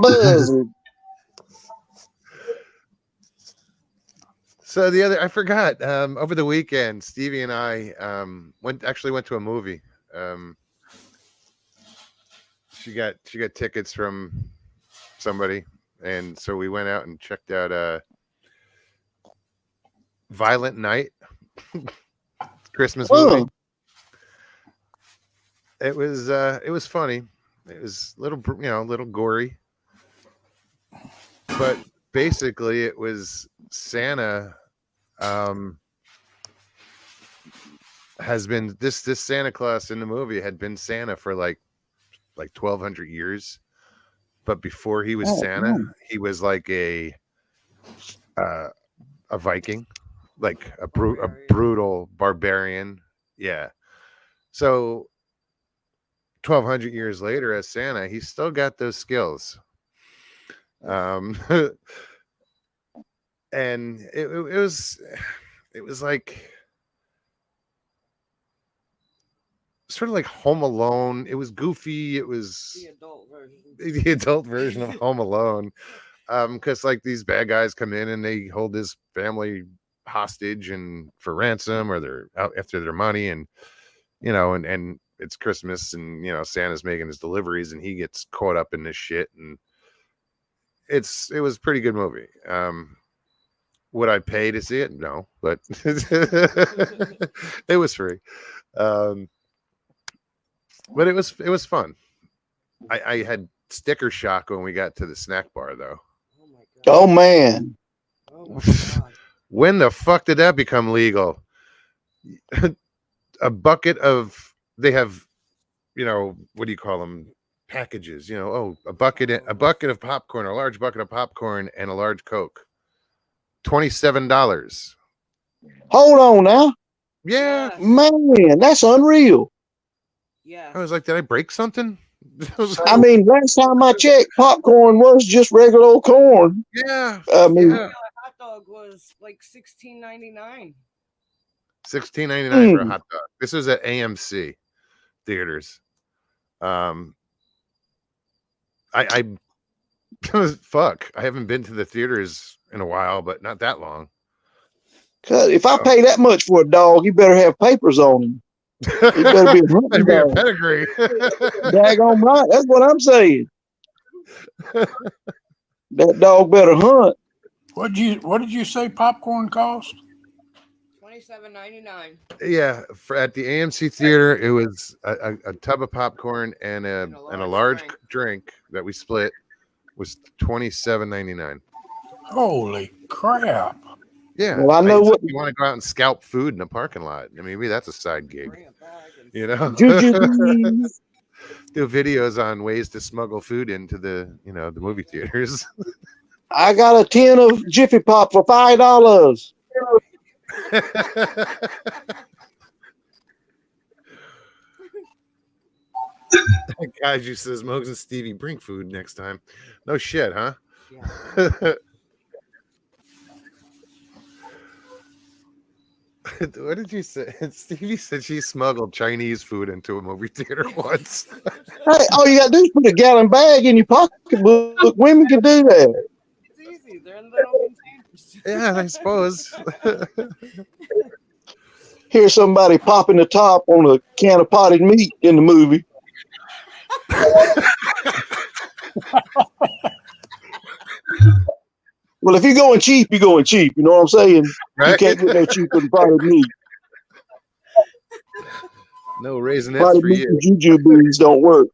Speaker 2: Buzzard.
Speaker 1: So I forgot. Over the weekend, Stevie and I went to a movie. She got tickets from somebody, and so we went out and checked out Violent Night, Christmas movie. It was funny. It was a little gory, but basically it was Santa. Has been this Santa Claus in the movie had been Santa for like 1,200 years, but before he was Santa, he was like a Viking, like a brutal barbarian. Yeah. So 1,200 years later, as Santa, he's still got those skills. And it was like sort of like Home Alone. It was goofy. It was the adult version of Home Alone. Because like these bad guys come in and they hold this family hostage and for ransom, or they're out after their money, and and it's Christmas, and Santa's making his deliveries and he gets caught up in this shit, and it was a pretty good movie. Would I pay to see it? No, but it was free. But it was fun. I had sticker shock when we got to the snack bar, though.
Speaker 2: Oh man.
Speaker 3: Oh my God.
Speaker 1: When the fuck did that become legal? A bucket of, they have, what do you call them? Packages, a bucket of popcorn, a large bucket of popcorn, and a large Coke. $27.
Speaker 2: Hold on now.
Speaker 1: Yeah.
Speaker 3: Yes.
Speaker 2: Man, that's unreal.
Speaker 3: Yeah.
Speaker 1: I was like, did I break something?
Speaker 2: I mean, last time I checked, popcorn was just regular old corn.
Speaker 1: Yeah.
Speaker 2: I mean,
Speaker 3: A hot dog was like $16.99.
Speaker 1: $16.99 for a hot dog. This was at AMC theaters. I fuck. I haven't been to the theaters in a while, but not that long.
Speaker 2: if I pay that much for a dog, you better have papers on him. He better be a hunting
Speaker 1: Better be a
Speaker 2: dog.
Speaker 1: pedigree.
Speaker 2: Daggone right. That's what I'm saying. That dog better hunt.
Speaker 4: What did you say popcorn cost?
Speaker 3: $27.99.
Speaker 1: Yeah, at the AMC theater, it was a tub of popcorn and a large drink that we split was $27.99.
Speaker 4: Holy crap!
Speaker 1: Yeah,
Speaker 2: Well, I know what
Speaker 1: you want to go out and scalp food in a parking lot. I mean, maybe that's a side gig.
Speaker 3: Bring it back and
Speaker 2: Juju.
Speaker 1: Do videos on ways to smuggle food into the the movie theaters.
Speaker 2: I got a tin of Jiffy Pop for $5.
Speaker 1: Guys, you says Mogs and Stevie bring food next time. No shit, huh?
Speaker 3: Yeah.
Speaker 1: What did you say? Stevie said she smuggled Chinese food into a movie theater once.
Speaker 2: Hey, all you got to do is put a gallon bag in your pocketbook. Women can do that.
Speaker 3: It's easy. They're in little containers.
Speaker 1: Yeah, I suppose.
Speaker 2: Hear somebody popping the top on a can of potted meat in the movie. Well, if you're going cheap, you're going cheap. You know what I'm saying?
Speaker 1: Right?
Speaker 2: You can't get no cheaper than potted meat.
Speaker 1: No raisinets
Speaker 2: Potted
Speaker 1: for
Speaker 2: meat
Speaker 1: you.
Speaker 2: and juju beans don't work.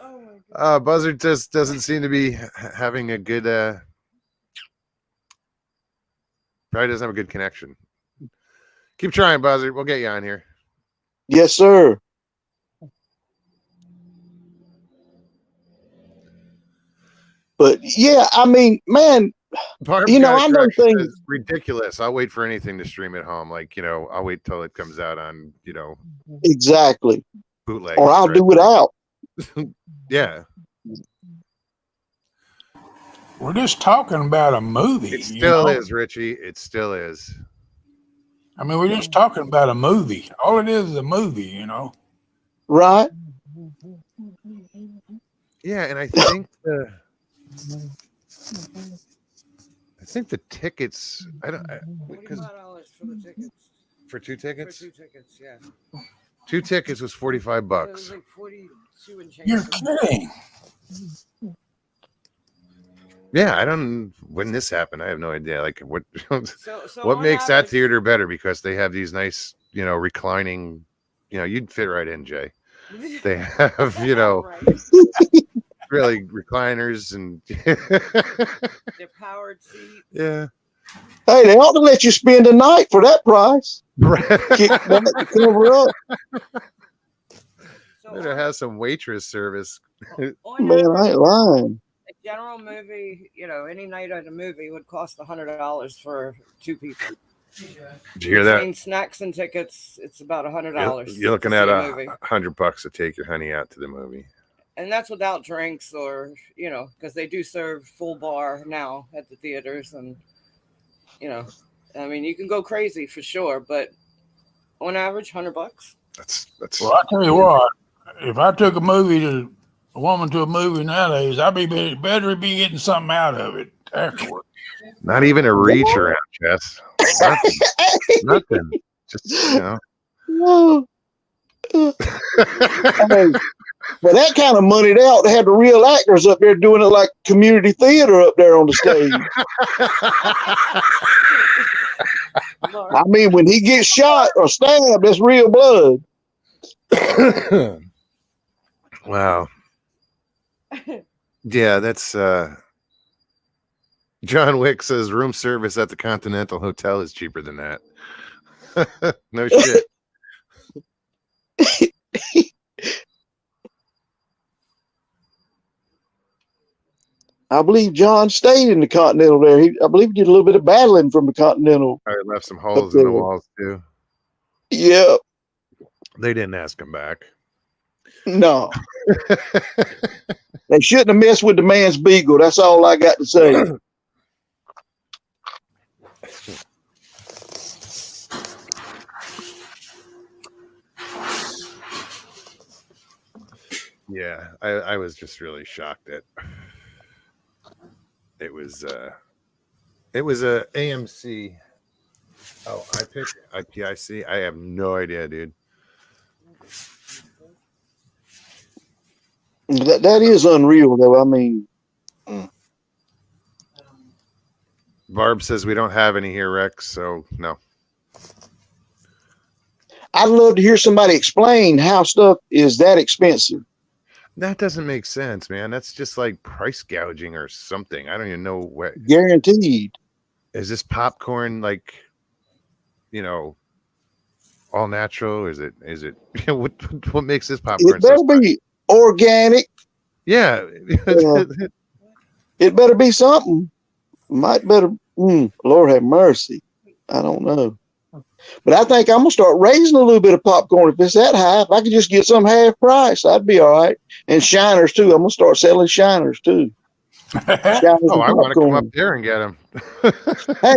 Speaker 3: Oh my God.
Speaker 1: Buzzard just doesn't seem to be having a good. Probably doesn't have a good connection. Keep trying, Buzzard. We'll get you on here.
Speaker 2: Yes, sir. But yeah, I mean, man,
Speaker 1: Barb's
Speaker 2: you know,
Speaker 1: got a
Speaker 2: I know
Speaker 1: correction.
Speaker 2: things.
Speaker 1: It's ridiculous. I'll wait for anything to stream at home. Like, I'll wait till it comes out on,
Speaker 2: Exactly.
Speaker 1: bootleg.
Speaker 2: Or I'll do without.
Speaker 1: Yeah.
Speaker 4: We're just talking about a movie.
Speaker 1: It still is, Richie. It still is.
Speaker 4: I mean, we're just talking about a movie. All it is a movie,
Speaker 2: Right?
Speaker 1: Yeah, and I think the tickets. I don't. Because
Speaker 3: $45 for the tickets.
Speaker 1: for two tickets,
Speaker 3: For 2 tickets, yeah.
Speaker 1: 2 tickets was $45.
Speaker 3: It was like 42 and change.
Speaker 4: You're kidding.
Speaker 1: Yeah, I don't. When this happened, I have no idea. Like, what?
Speaker 3: So
Speaker 1: What
Speaker 3: on
Speaker 1: makes that
Speaker 3: average-
Speaker 1: theater better? Because they have these nice, reclining. You'd fit right in, Jay. They have,
Speaker 3: Right.
Speaker 1: really recliners and.
Speaker 3: They're powered seats.
Speaker 1: Yeah.
Speaker 2: Hey, they ought to let you spend a night for that price. Kick back to cover up.
Speaker 3: So
Speaker 1: Better have some waitress service.
Speaker 3: on
Speaker 2: Man,
Speaker 3: average,
Speaker 2: I ain't lying.
Speaker 3: a general movie, any night at a movie would cost $100 for 2 people.
Speaker 1: Did you hear that?
Speaker 3: Between snacks and tickets, it's about $100.
Speaker 1: You're looking
Speaker 3: to
Speaker 1: at
Speaker 3: see a movie.
Speaker 1: $100 to take your honey out to the movie.
Speaker 3: And that's without drinks or, because they do serve full bar now at the theaters. And, I mean, you can go crazy for sure, but on average, $100.
Speaker 1: That's.
Speaker 4: Well, I tell you what, if I took a woman to a movie nowadays, I'd better be getting something out of it afterward.
Speaker 1: Not even a reach around, Jess. Nothing. Just,
Speaker 2: Whoa. Hey, for that kind of money, they ought to have the real actors up there doing it like community theater up there on the stage. I mean, when he gets shot or stabbed, that's real blood.
Speaker 1: Wow. Yeah, that's John Wick says room service at the Continental Hotel is cheaper than that. No shit.
Speaker 2: I believe John stayed in the Continental there. I believe he did a little bit of battling from the Continental.
Speaker 1: I left some holes in the walls too.
Speaker 2: Yeah.
Speaker 1: They didn't ask him back.
Speaker 2: No. They shouldn't have messed with the man's beagle. That's all I got to say.
Speaker 1: Yeah, I was just really shocked at it was a AMC. Oh, I picked IPIC. I have no idea, dude.
Speaker 2: That is unreal, though. I mean,
Speaker 1: Barb says we don't have any here, Rex, so no.
Speaker 2: I'd love to hear somebody explain how stuff is that expensive.
Speaker 1: That doesn't make sense, man. That's just like price gouging or something. I don't even know what.
Speaker 2: Guaranteed.
Speaker 1: Is this popcorn like, all natural? Is it what makes this popcorn?
Speaker 2: It better be organic.
Speaker 1: Yeah.
Speaker 2: It better be something. Lord have mercy. I don't know. But I think I'm going to start raising a little bit of popcorn if it's that high. If I could just get some half price, I'd be all right. And shiners, too. I'm going to start selling shiners, too. Shiners
Speaker 1: Oh, I want to come
Speaker 2: popcorn.
Speaker 1: up there and get them.
Speaker 2: Hey,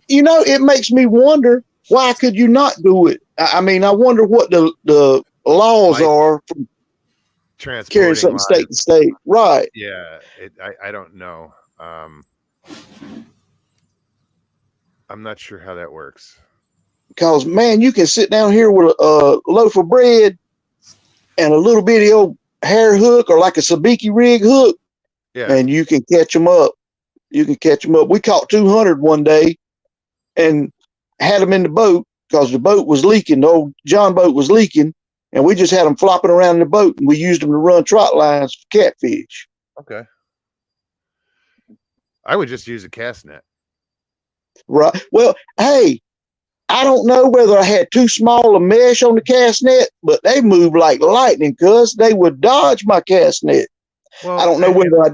Speaker 2: it makes me wonder, why could you not do it? I mean, I wonder what the laws are for carrying something state to state. Right.
Speaker 1: Yeah, I don't know. I'm not sure how that works.
Speaker 2: Because, man, you can sit down here with a loaf of bread and a little bitty old hair hook or like a sabiki rig hook,
Speaker 1: Yeah.
Speaker 2: and you can catch them up. You can catch them up. We caught 200 one day and had them in the boat because the boat was leaking. The old John boat was leaking, and we just had them flopping around in the boat, and we used them to run trot lines for catfish.
Speaker 1: Okay. I would just use a cast net.
Speaker 2: Right. Well, hey, I don't know whether I had too small a mesh on the cast net, but they moved like lightning because they would dodge my cast net.
Speaker 1: Well,
Speaker 2: I don't know whether I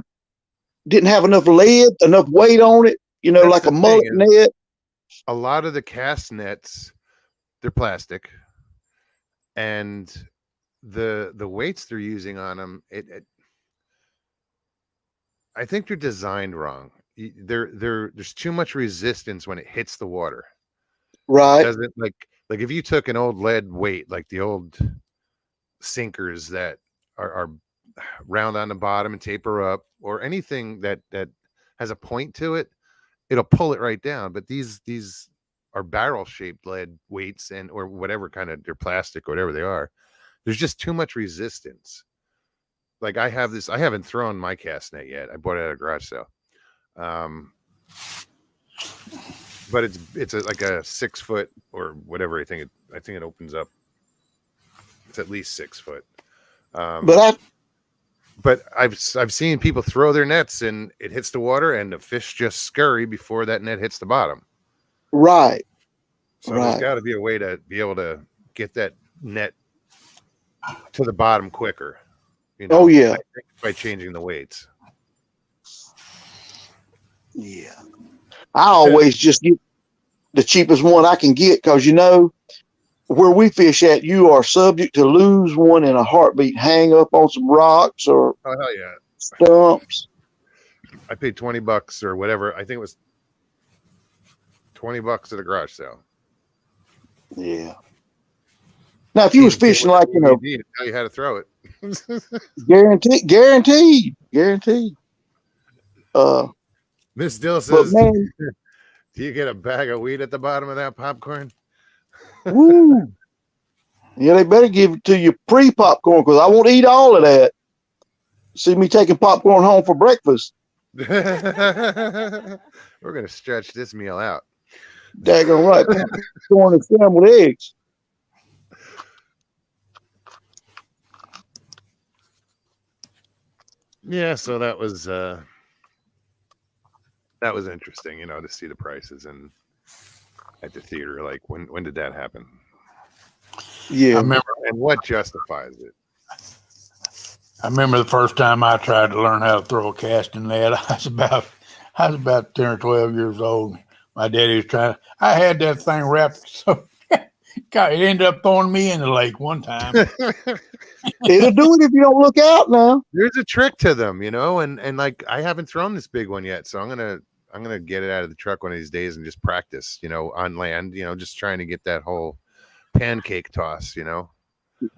Speaker 2: didn't have enough lead, enough weight on it, you know, like a mullet net.
Speaker 1: A lot of the cast nets, they're plastic, and the weights they're using on them, I think they're designed wrong. There's too much resistance when it hits the water.
Speaker 2: Right.
Speaker 1: It doesn't like if you took an old lead weight, like the old sinkers that are round on the bottom and taper up, or anything that has a point to it, it'll pull it right down. But these are barrel shaped lead weights or whatever kind of, they're plastic or whatever they are. There's just too much resistance. Like I haven't thrown my cast net yet. I bought it at a garage sale. But it's like a 6 foot or whatever. I think it opens up. It's at least 6 foot. But I've seen people throw their nets and it hits the water and the fish just scurry before that net hits the bottom.
Speaker 2: Right.
Speaker 1: So there's got to be a way to be able to get that net to the bottom quicker. You know,
Speaker 2: oh yeah.
Speaker 1: I think by changing the weights.
Speaker 2: Yeah. I always just get the cheapest one I can get because, you know, where we fish at, you are subject to lose one in a heartbeat, hang up on some rocks or
Speaker 1: hell yeah,
Speaker 2: stumps.
Speaker 1: I paid $20 or whatever. I think it was $20 at a garage sale.
Speaker 2: Yeah. Now, if you was fishing like, you know,
Speaker 1: tell you how to throw it.
Speaker 2: guaranteed.
Speaker 1: Miss Dill says,
Speaker 2: man,
Speaker 1: do you get a bag of weed at the bottom of that popcorn?
Speaker 2: Woo. Yeah, they better give it to you pre-popcorn because I won't eat all of that. See me taking popcorn home for breakfast.
Speaker 1: We're going to stretch this meal out.
Speaker 2: Daggone right. Corn and scrambled eggs.
Speaker 1: Yeah, so that was interesting, you know, to see the prices and at the theater. Like, when did that happen?
Speaker 2: Yeah,
Speaker 1: I remember, and what justifies it?
Speaker 4: I remember the first time I tried to learn how to throw a casting net. I was about 10 or 12 years old. My daddy was trying. I had that thing wrapped, so God, it ended up throwing me in the lake one time.
Speaker 2: it'll do it if you don't look out now.
Speaker 1: There's a trick to them, you know, and like I haven't thrown this big one yet, so I'm gonna get it out of the truck one of these days and just practice, you know, on land, you know, just trying to get that whole pancake toss, you know.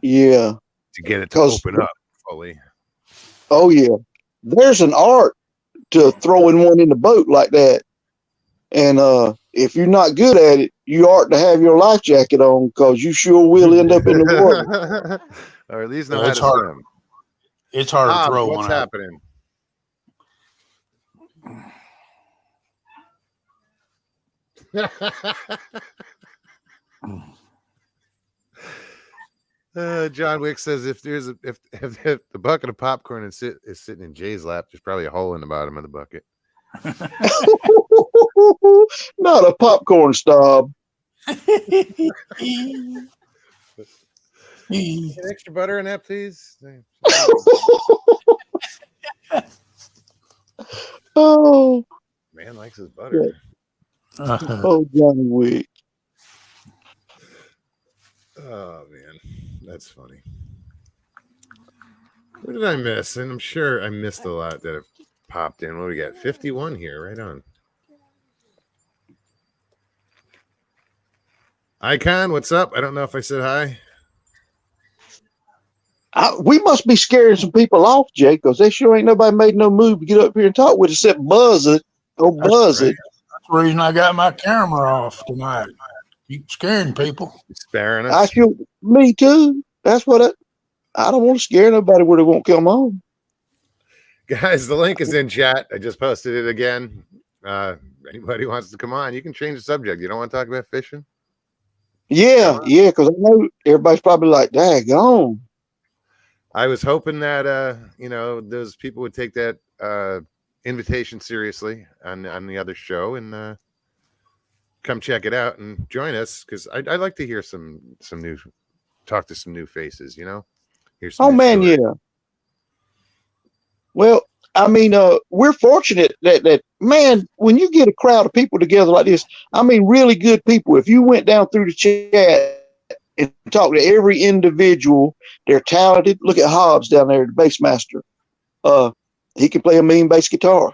Speaker 2: Yeah.
Speaker 1: To get it to open up fully.
Speaker 2: Oh yeah. There's an art to throwing one in the boat like that. And if you're not good at it, you ought to have your life jacket on because you sure will end up in the water.
Speaker 1: Or at least know how to swim.
Speaker 4: It's hard to throw
Speaker 1: what's
Speaker 4: one
Speaker 1: happening? John Wick says if the bucket of popcorn is sitting in Jay's lap, there's probably a hole in the bottom of the bucket.
Speaker 2: Not a popcorn stop.
Speaker 1: Extra butter in that, please.
Speaker 2: Oh,
Speaker 1: man likes his butter.
Speaker 2: Oh, Johnny Wick.
Speaker 1: Oh man, that's funny. What did I miss? And I'm sure I missed a lot that have popped in. What do we got? 51 here, right on. Icon, what's up? I don't know if I said hi.
Speaker 2: We must be scaring some people off, Jake, because they sure ain't nobody made no move to get up here and talk with except Buzz Oh, buzz it.
Speaker 4: That's the reason I got my camera off tonight. Keep scaring people.
Speaker 1: Sparing
Speaker 2: I
Speaker 1: us.
Speaker 2: feel me too. That's what I don't want to scare nobody where they won't come on.
Speaker 1: Guys, the link is in chat. I just posted it again. Anybody wants to come on, you can change the subject. You don't want to talk about fishing?
Speaker 2: Yeah, because I know everybody's probably like, daggone.
Speaker 1: I was hoping that those people would take that invitation seriously on the other show and come check it out and join us, because I'd like to hear some new, talk to some new faces, hear some
Speaker 2: Oh
Speaker 1: new
Speaker 2: man,
Speaker 1: stories.
Speaker 2: yeah. Well, I mean, we're fortunate that man, when you get a crowd of people together like this, I mean, really good people. If you went down through the chat and talked to every individual, they're talented. Look at Hobbs down there, the bass master. He can play a mean bass guitar.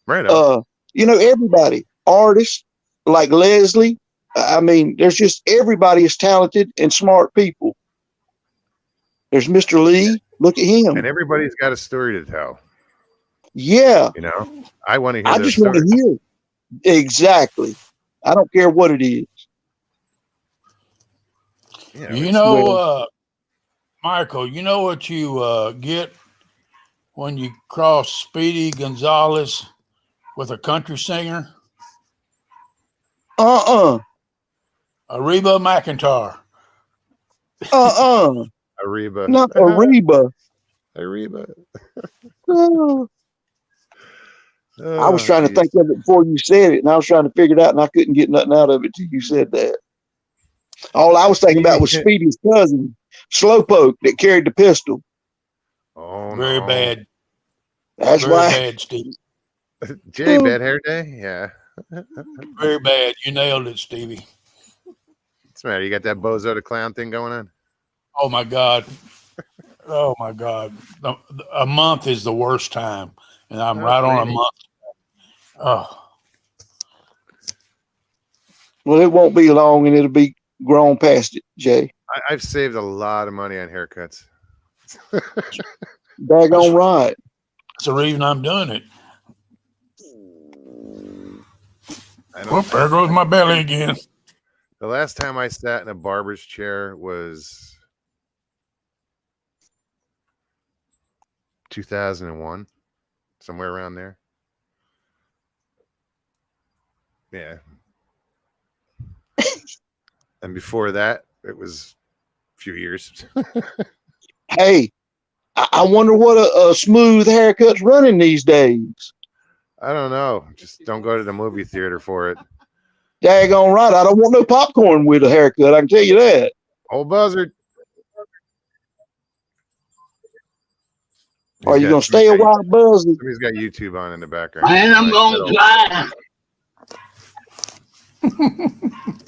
Speaker 1: Right on.
Speaker 2: Everybody, artists like Leslie. I mean, there's just everybody is talented and smart people. There's Mr. Lee. Look at him.
Speaker 1: And everybody's got a story to tell.
Speaker 2: Yeah.
Speaker 1: I want to hear
Speaker 2: I
Speaker 1: those
Speaker 2: just want to
Speaker 1: stories.
Speaker 2: hear. Exactly. I don't care what it is.
Speaker 4: Michael, you know what you get when you cross Speedy Gonzalez with a country singer? Reba McEntire.
Speaker 1: Ariba.
Speaker 2: Not Ariba.
Speaker 1: Ariba.
Speaker 2: I was trying to think of it before you said it, and I was trying to figure it out, and I couldn't get nothing out of it till you said that. All I was thinking about was Speedy's cousin, Slowpoke, that carried the pistol.
Speaker 1: Oh,
Speaker 4: Very bad.
Speaker 2: That's
Speaker 4: Very
Speaker 2: why.
Speaker 4: bad, Steve.
Speaker 1: Jay, bad hair day? Yeah.
Speaker 4: Very bad. You nailed it, Stevie.
Speaker 1: What's the matter? You got that Bozo the Clown thing going on?
Speaker 4: Oh, my God. Oh, my God. A month is the worst time, and I'm right on a month. Oh.
Speaker 2: Well, it won't be long, and it'll be grown past it, Jay.
Speaker 1: I've saved a lot of money on haircuts.
Speaker 2: Daggone right.
Speaker 4: That's the reason I'm doing it. There goes my belly again.
Speaker 1: The last time I sat in a barber's chair was 2001, somewhere around there. Yeah. And before that, it was a few years.
Speaker 2: Hey, I wonder what a smooth haircut's running these days.
Speaker 1: I don't know. Just don't go to the movie theater for it.
Speaker 2: Daggone right. I don't want no popcorn with a haircut. I can tell you that.
Speaker 1: Old buzzard.
Speaker 2: Are you going to stay a while, buzzing?
Speaker 1: Somebody's got YouTube on in the background.
Speaker 5: Man, I'm going to fly.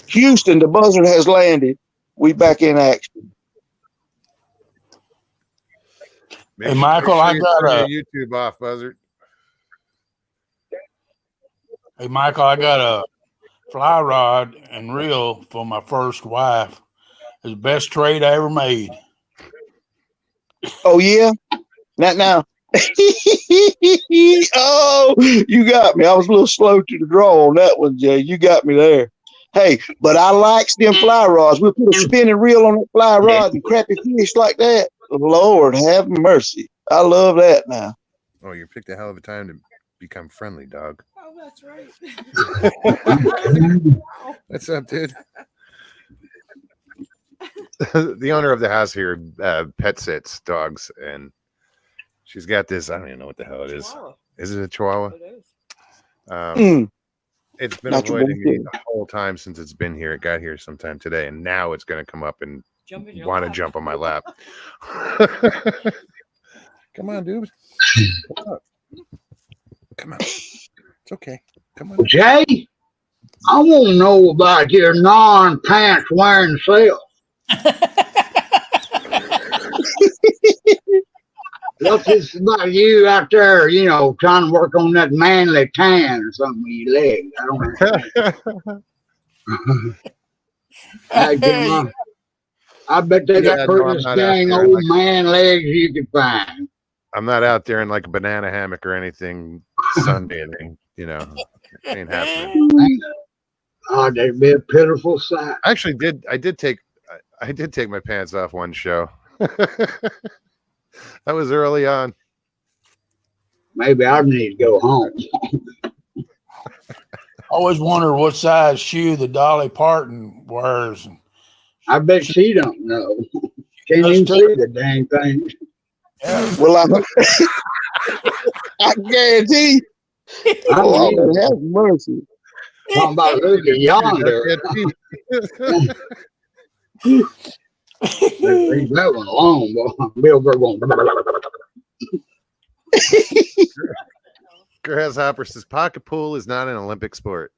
Speaker 2: Houston, the buzzard has landed. We back in action.
Speaker 4: Hey, Michael, I got
Speaker 1: a YouTube off, buzzard.
Speaker 4: Hey, Michael, I got a fly rod and reel for my first wife. It's the best trade I ever made.
Speaker 2: Oh, yeah? Not now. Oh, you got me. I was a little slow to the draw on that one, Jay. You got me there. Hey, but I like them fly rods. We'll put a spinning reel on that fly rod and crappie fish like that. Lord have mercy. I love that now.
Speaker 1: Oh, you picked a hell of a time to become friendly, dog.
Speaker 3: Oh, that's right.
Speaker 1: What's up, dude? The owner of the house here pet sits dogs, and she's got this. I don't even know what the hell it is.
Speaker 3: Chihuahua.
Speaker 1: Is it a Chihuahua?
Speaker 3: It is.
Speaker 1: It's been
Speaker 2: Not your
Speaker 1: avoiding me
Speaker 2: bullshit.
Speaker 1: the whole time since it's been here. It got here sometime today, and now it's going to come up and want to jump on my lap. Come on, dude. Come on. Come on. It's okay. Come on.
Speaker 5: Jay, I want to know about your non-pants wearing self. What's this about you out there, trying to work on that manly tan or something with your legs? I don't know. I bet they got prettiest dang old man legs you could find.
Speaker 1: I'm not out there in like a banana hammock or anything sunbathing. You know, it ain't happening.
Speaker 5: Oh, that'd be a pitiful sight.
Speaker 1: I actually did. I did take my pants off one show. That was early on.
Speaker 5: Maybe I need to go home.
Speaker 4: Always wonder what size shoe the Dolly Parton wears.
Speaker 5: I bet she don't know. Can't even see the dang thing.
Speaker 4: Yeah.
Speaker 2: Well, I guarantee. Oh, have mercy.
Speaker 5: Talking about looking yonder. Leave that one alone, boy. Bill Burr going.
Speaker 1: Grasshopper says pocket pool is not an Olympic sport.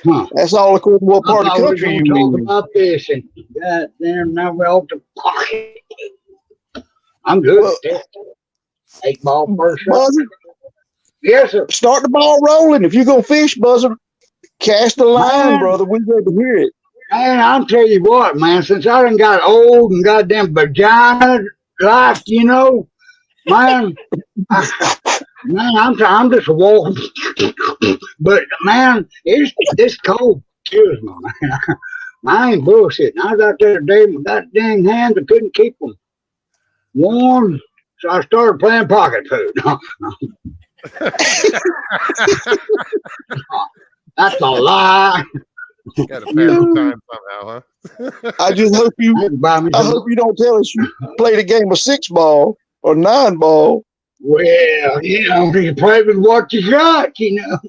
Speaker 5: Huh.
Speaker 2: That's all according to what part of the country you
Speaker 5: talk
Speaker 2: in.
Speaker 5: about fishing. God damn, now we're off the pocket. I'm good at that. 8-ball first shot.
Speaker 2: Buzzer,
Speaker 5: Yes, sir.
Speaker 2: start the ball rolling. If you're gonna fish, Buzzer, cast the line,
Speaker 5: Man.
Speaker 2: brother. We good to hear it.
Speaker 5: Man, I'll tell you what, man, since I done got old and goddamn vagina life, you know, man, I'm just walking. But man, this cold kills me, man. I ain't bullshitting. I was out there today with my goddamn hands. I couldn't keep them warm, so I started playing pocket food. That's a lie.
Speaker 1: Got to pass the time somehow, huh?
Speaker 2: I just hope you. I hope you don't tell us you played a game of 6-ball or 9-ball.
Speaker 5: Well, you know, you play with what you got, you know.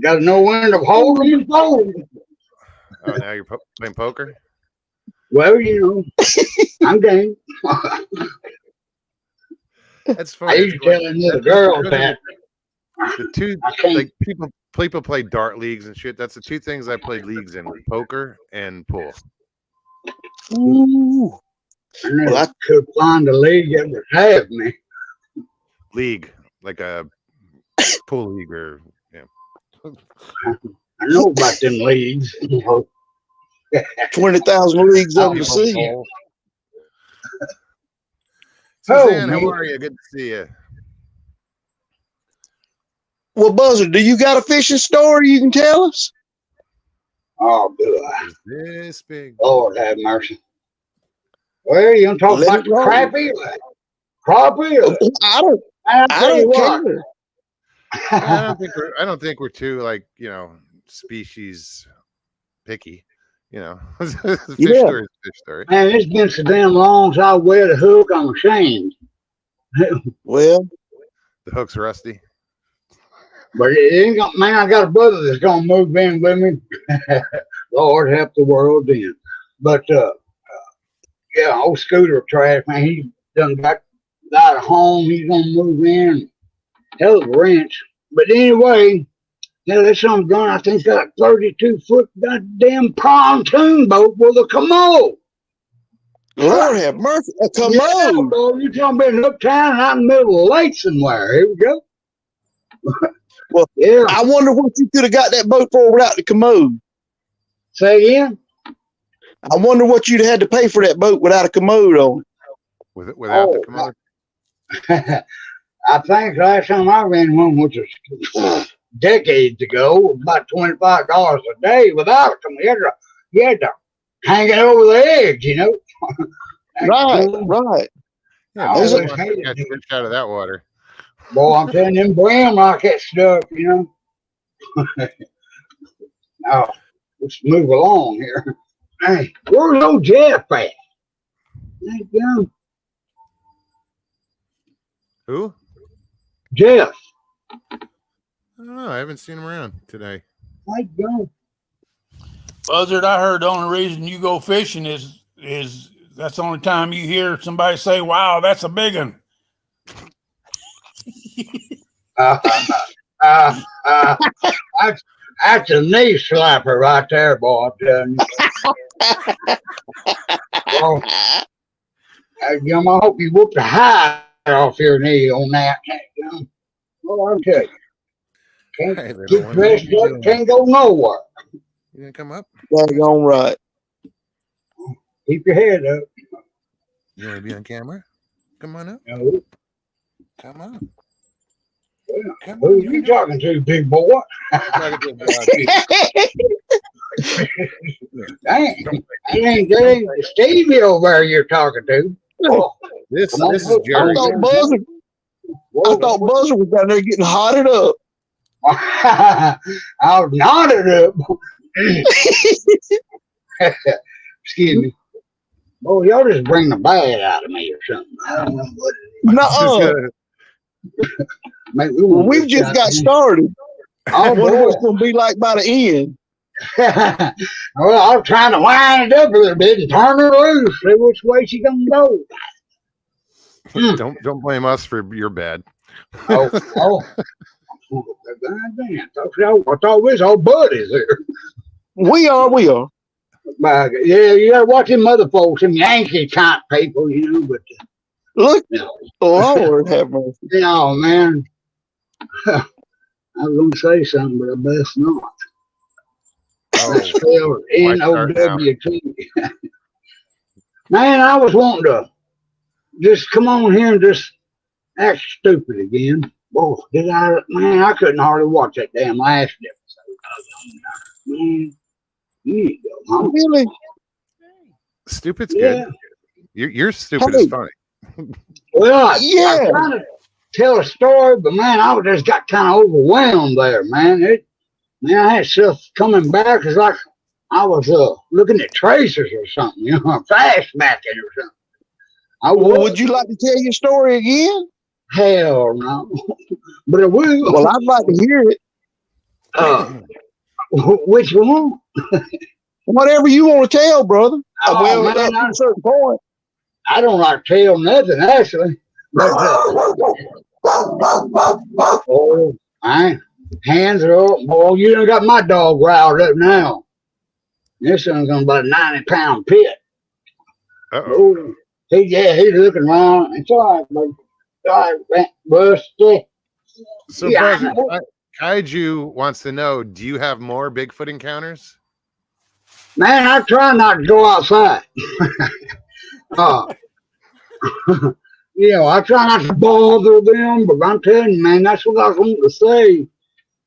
Speaker 5: Got to know when to hold and fold.
Speaker 1: Oh, now you're playing poker?
Speaker 5: Well, you know, I'm game.
Speaker 1: That's
Speaker 5: I
Speaker 1: funny.
Speaker 5: used to tell the girls that.
Speaker 1: The two, like people play dart leagues and shit. That's the two things I played leagues in: poker and pool.
Speaker 2: Ooh.
Speaker 5: Well, I could find a league that would have me.
Speaker 1: League, like a pool league, or yeah.
Speaker 5: I know about them leagues.
Speaker 2: 20,000 leagues under the sea.
Speaker 1: Suzanne, how are you? Good to see you.
Speaker 2: Well, Buzzer, do you got a fishing story you can tell us?
Speaker 5: Oh, good.
Speaker 1: Is this big?
Speaker 5: Lord have mercy. Well, you want to talk
Speaker 2: Let
Speaker 5: about
Speaker 2: it
Speaker 5: the
Speaker 2: roll.
Speaker 5: crappie? Crappie?
Speaker 2: I don't care.
Speaker 1: I don't think we're too, like, you know, species picky. You know, fish story is fish story.
Speaker 5: Man, it's been so damn long since I wear the hook. I'm ashamed.
Speaker 2: Well,
Speaker 1: The hook's rusty.
Speaker 5: But it ain't gonna, man, I got a brother that's gonna move in with me. Lord help the world then. But yeah, old Scooter trash, man, he done got a home. He's gonna move in. Hell of a wrench. But anyway, yeah, that something gone. I think it's got a 32-foot goddamn pontoon boat with a commode.
Speaker 2: Lord have mercy. A commode.
Speaker 5: Yeah, bro, you're talking about in uptown and out in the middle of the lake somewhere. Here we go.
Speaker 2: Well,
Speaker 5: yeah.
Speaker 2: I wonder what you could have got that boat for without the commode.
Speaker 5: Say again?
Speaker 2: I wonder what you'd have had to pay for that boat without a commode on it.
Speaker 1: Without the commode?
Speaker 5: I think last time I ran one, which was decades ago, was about $25 a day without a commode. You had to hang it over the edge, you know.
Speaker 2: Right.
Speaker 1: Yeah,
Speaker 2: There's
Speaker 1: catch fish out of that water.
Speaker 5: Boy, I'm telling them brim like that stuff, you know. Now, let's move along here. Hey, where's old Jeff at? There you go.
Speaker 1: Who?
Speaker 5: Jeff.
Speaker 1: I don't know. I haven't seen him around today.
Speaker 5: There you go.
Speaker 4: Buzzard, I heard the only reason you go fishing is that's the only time you hear somebody say, "Wow, that's a big one."
Speaker 5: That's a knee slapper right there, boy. I'm telling you. Well, I hope you whoop the hide off your knee on that. Well, I'll tell you. Can't keep dressed up, can't go nowhere.
Speaker 1: You gonna come up?
Speaker 2: Daggone right.
Speaker 5: Keep your head up.
Speaker 1: You want to be on camera? Come on up.
Speaker 5: No.
Speaker 1: Come on. Come
Speaker 5: Who
Speaker 1: on,
Speaker 5: you talking to, big boy?
Speaker 1: talking to a
Speaker 5: Dang, that ain't Stevie over there you're talking to. Oh,
Speaker 1: This
Speaker 5: come on,
Speaker 1: is Jerry.
Speaker 2: I thought Buzzer was down there getting hotted up.
Speaker 5: I was knotted up. Excuse me. Oh, y'all just bring the bad out of me or something. I don't know what it is.
Speaker 2: Nuh-uh.
Speaker 5: Maybe
Speaker 2: Well, we've just got started. I
Speaker 5: Oh,
Speaker 2: wonder
Speaker 5: boy.
Speaker 2: what's going to be like by the end.
Speaker 5: Well, I was trying to wind it up a little bit and turn her loose, see which way she gonna go.
Speaker 1: Don't blame us for your bad.
Speaker 5: Oh. Goddamn, I thought we was all buddies here.
Speaker 2: We are.
Speaker 5: But, yeah, you gotta watch them other folks, them Yankee type people, you know, but
Speaker 2: Look,
Speaker 5: no.
Speaker 2: Lord have mercy.
Speaker 5: Oh, man. I was gonna say something, but I best not. That's spelled N-O-W-T. Man, I was wanting to just come on here and just act stupid again. Oh, man, I couldn't hardly watch that damn last episode. Man, you need to go home.
Speaker 2: Really?
Speaker 1: Stupid's
Speaker 5: Yeah.
Speaker 1: good. You're stupid is funny.
Speaker 5: Well, I
Speaker 2: Yeah.
Speaker 5: trying to tell a story, but man, I just got kind of overwhelmed there, man. I had stuff coming back. It's like I was looking at tracers or something, you know, flashbacking or something.
Speaker 2: Well, would you like to tell your story again?
Speaker 5: Hell no. But I will.
Speaker 2: Well, I'd like to hear it.
Speaker 5: Which one?
Speaker 2: Whatever you want to tell, brother.
Speaker 5: Oh,
Speaker 2: Up
Speaker 5: man,
Speaker 2: to a certain point.
Speaker 5: I don't like to tell nothing, actually. But, oh, hands are up. Boy, you done got my dog riled up now. This one's on about a 90-pound pit.
Speaker 1: Uh-oh.
Speaker 5: He's looking around. It's all right, buddy. All right, Busty.
Speaker 1: So,
Speaker 5: Yeah,
Speaker 1: Buzz, Kaiju wants to know, do you have more Bigfoot encounters?
Speaker 5: Man, I try not to go outside. You know, I try not to bother them, but I'm telling you, man, that's what I was wanting to say,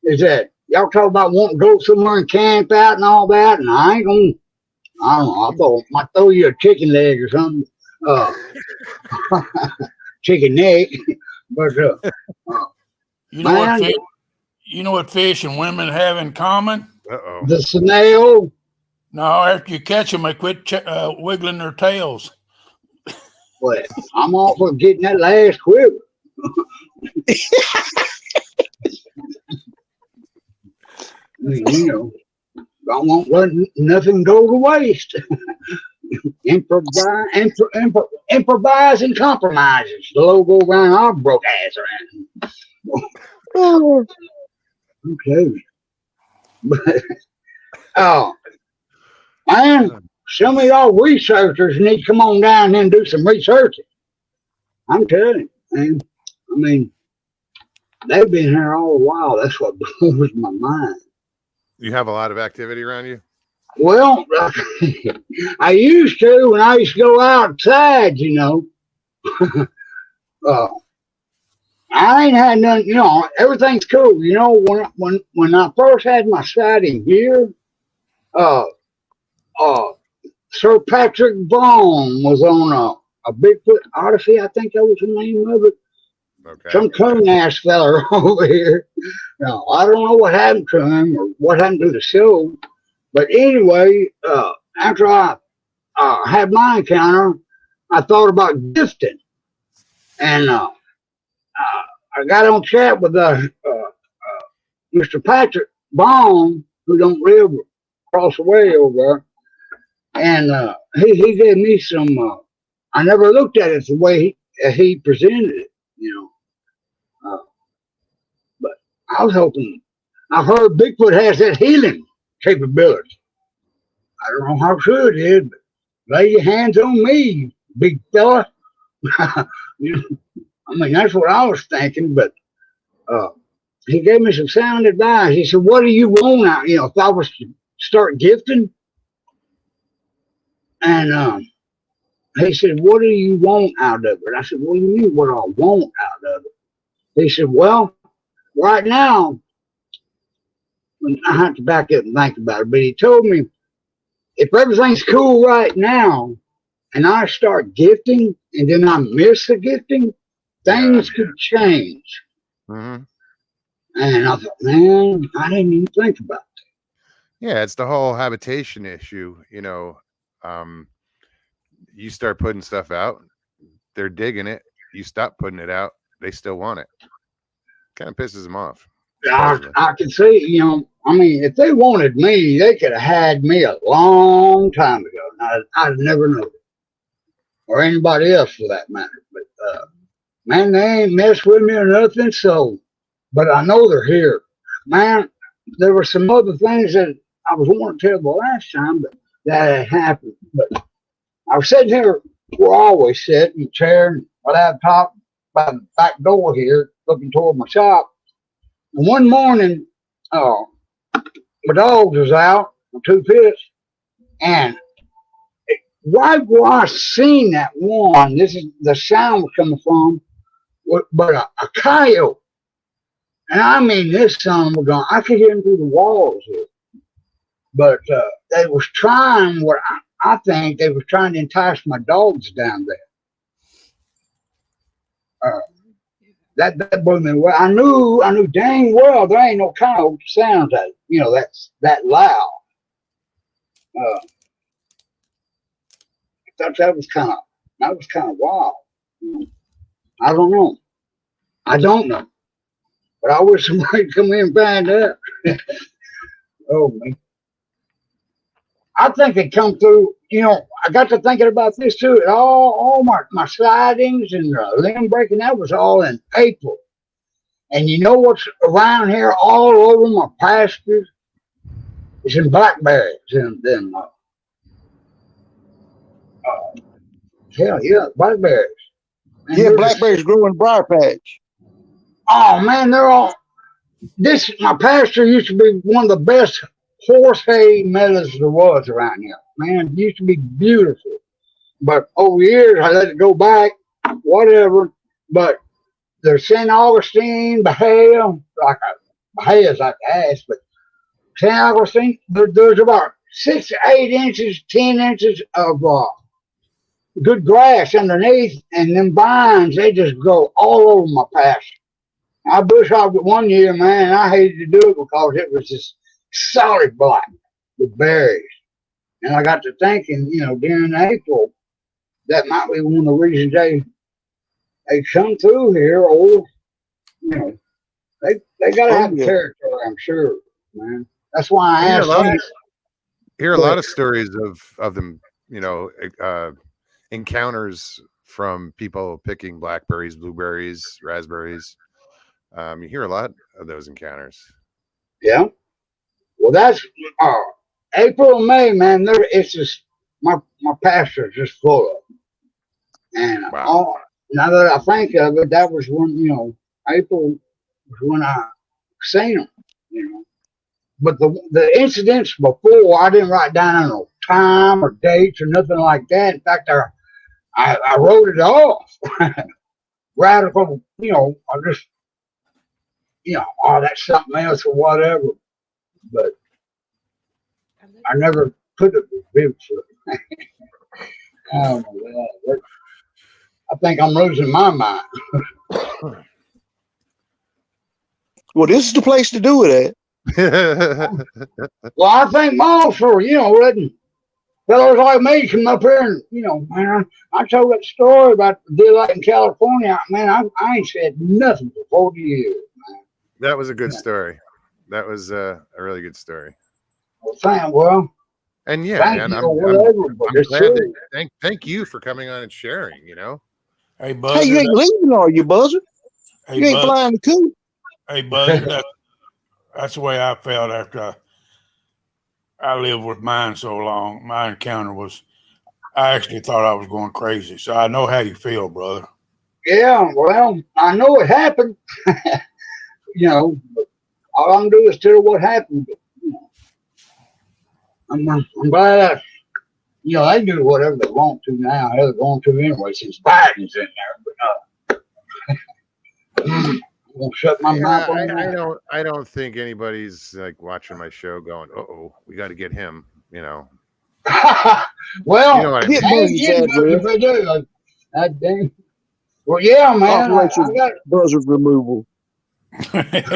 Speaker 5: is that y'all talk about wanting to go somewhere and camp out and all that, and I ain't gonna, I don't know, I thought I might throw you a chicken leg or something, chicken neck, but,
Speaker 4: You know what fish, you know what fish and women have in common?
Speaker 1: Uh-oh.
Speaker 5: the snail.
Speaker 4: No, after you catch them, they quit wiggling their tails.
Speaker 5: But I'm all for getting that last quiver. I mean, you know, I won't let nothing go to waste. Improvise and compromises. The logo around our broke ass around. Okay. But, man, some of y'all researchers need to come on down here and do some researching. I'm telling you, man. I mean, they've been here all a while. That's what blows my mind.
Speaker 1: You have a lot of activity around you?
Speaker 5: Well, I used to when I used to go outside, you know. I ain't had none, you know, everything's cool. You know, when I first had my sighting here, Sir Patrick Vaughn was on a Bigfoot Odyssey, I think that was the name of it.
Speaker 1: Okay.
Speaker 5: Some coon ass fella over here. Now, I don't know what happened to him or what happened to the show. But anyway, after I had my encounter, I thought about gifting. And I got on chat with Mr. Patrick Vaughn, who don't live across the way over there. And he gave me some, I never looked at it the way he presented it, you know. But I was hoping, I heard Bigfoot has that healing capability. I don't know how true it is, but lay your hands on me, big fella. You know, I mean, that's what I was thinking, but he gave me some sound advice. He said, what do you want out? You know, if I was to start gifting, and he said, what do you want out of it? I said, what do you mean what I want out of it? He said, well, right now, I have to back up and think about it, but he told me if everything's cool right now and I start gifting and then I miss the gifting, things could change.
Speaker 1: Mm-hmm.
Speaker 5: And I thought, man, I didn't even think about it.
Speaker 1: Yeah, it's the whole habitation issue. You start putting stuff out, they're digging it. You stop putting it out, they still want it. Kind of pisses them off.
Speaker 5: I can see, I mean, if they wanted me, they could have had me a long time ago. And I'd never known it. Or anybody else for that matter. But, man, they ain't messed with me or nothing. So, but I know they're here. Man, there were some other things that I was wanting to tell the last time, but that had happened. But I was sitting here where I always sit in the chair and my laptop by the back door here, looking toward my shop. And one morning, my dogs was out, my two pits, and right where I seen that one, this is the sound was coming from, but a coyote. And I mean, this son was going, I could hear him through the walls here. But they was trying what I think they was trying to entice my dogs down there. That blew me away. I knew dang well there ain't no coyote sounds that's that loud. I thought that was kind of wild. I don't know. But I wish somebody come in and find out. Oh man. I think it come through, I got to thinking about this too. All my sightings and limb breaking, that was all in April. And you know what's around here all over my pastures? It's in blackberries and then hell yeah, blackberries. And
Speaker 2: Yeah, blackberries grow in briar patch.
Speaker 5: Oh man, they're all my pasture used to be one of the best horse hay meadows there was around here. Man, it used to be beautiful. But over years I let it go back, whatever. But there's St. Augustine, Bahia, Bahia is like ass, but St. Augustine, there's about 6 to 8 inches, 10 inches of good grass underneath, and them vines, they just grow all over my pasture. I bush hogged it one year, man, and I hated to do it because it was just solid black with berries. And I got to thinking, during April, that might be one of the reasons they come through here, or they gotta have territory, I'm sure, man. That's why I asked.
Speaker 1: Hear a lot of stories of them, encounters from people picking blackberries, blueberries, raspberries. You hear a lot of those encounters.
Speaker 5: Yeah. Well, that's April and May, man. It's just my pasture's just full of them. And now that I think of it, that was when April was when I seen them. But the incidents before, I didn't write down no time or dates or nothing like that. In fact, I wrote it off. Radical, I just that's something else or whatever. But I never put it with Bigfoot. Oh my God. I think I'm losing my mind.
Speaker 2: Well, this is the place to do it
Speaker 1: Well,
Speaker 5: I think most for, letting fellows like me come up here and, man, I told that story about the deal out in California. Man, I ain't said nothing for 40 years, man.
Speaker 1: that was a good story. That was a really good story.
Speaker 5: Well,
Speaker 1: and yeah,
Speaker 5: thank
Speaker 1: man,
Speaker 5: you,
Speaker 1: I'm glad thank you for coming on and sharing,
Speaker 4: Hey, Buzz.
Speaker 2: Hey, you ain't leaving, are you, Buzzer?
Speaker 4: Hey,
Speaker 2: You ain't flying the coop.
Speaker 4: Hey, Buzz. That's the way I felt after I lived with mine so long. My encounter was, I actually thought I was going crazy. So I know how you feel, brother.
Speaker 5: Yeah, well, I know it happened. But all I'm doing is tell what happened. I'm glad they do whatever they want to now. They're going to anyway since Biden's in there. But gonna shut my mouth on that.
Speaker 1: I don't think anybody's like watching my show going, "Uh-oh, we got to get him." You know.
Speaker 5: Well,
Speaker 1: You know what I
Speaker 2: Get
Speaker 1: mean?
Speaker 5: I ain't
Speaker 2: buzzards,
Speaker 5: getting much
Speaker 2: Adriel.
Speaker 5: if I do. God dang. Well, yeah, man. I
Speaker 2: Operation
Speaker 5: got
Speaker 2: buzzard removal.
Speaker 5: man,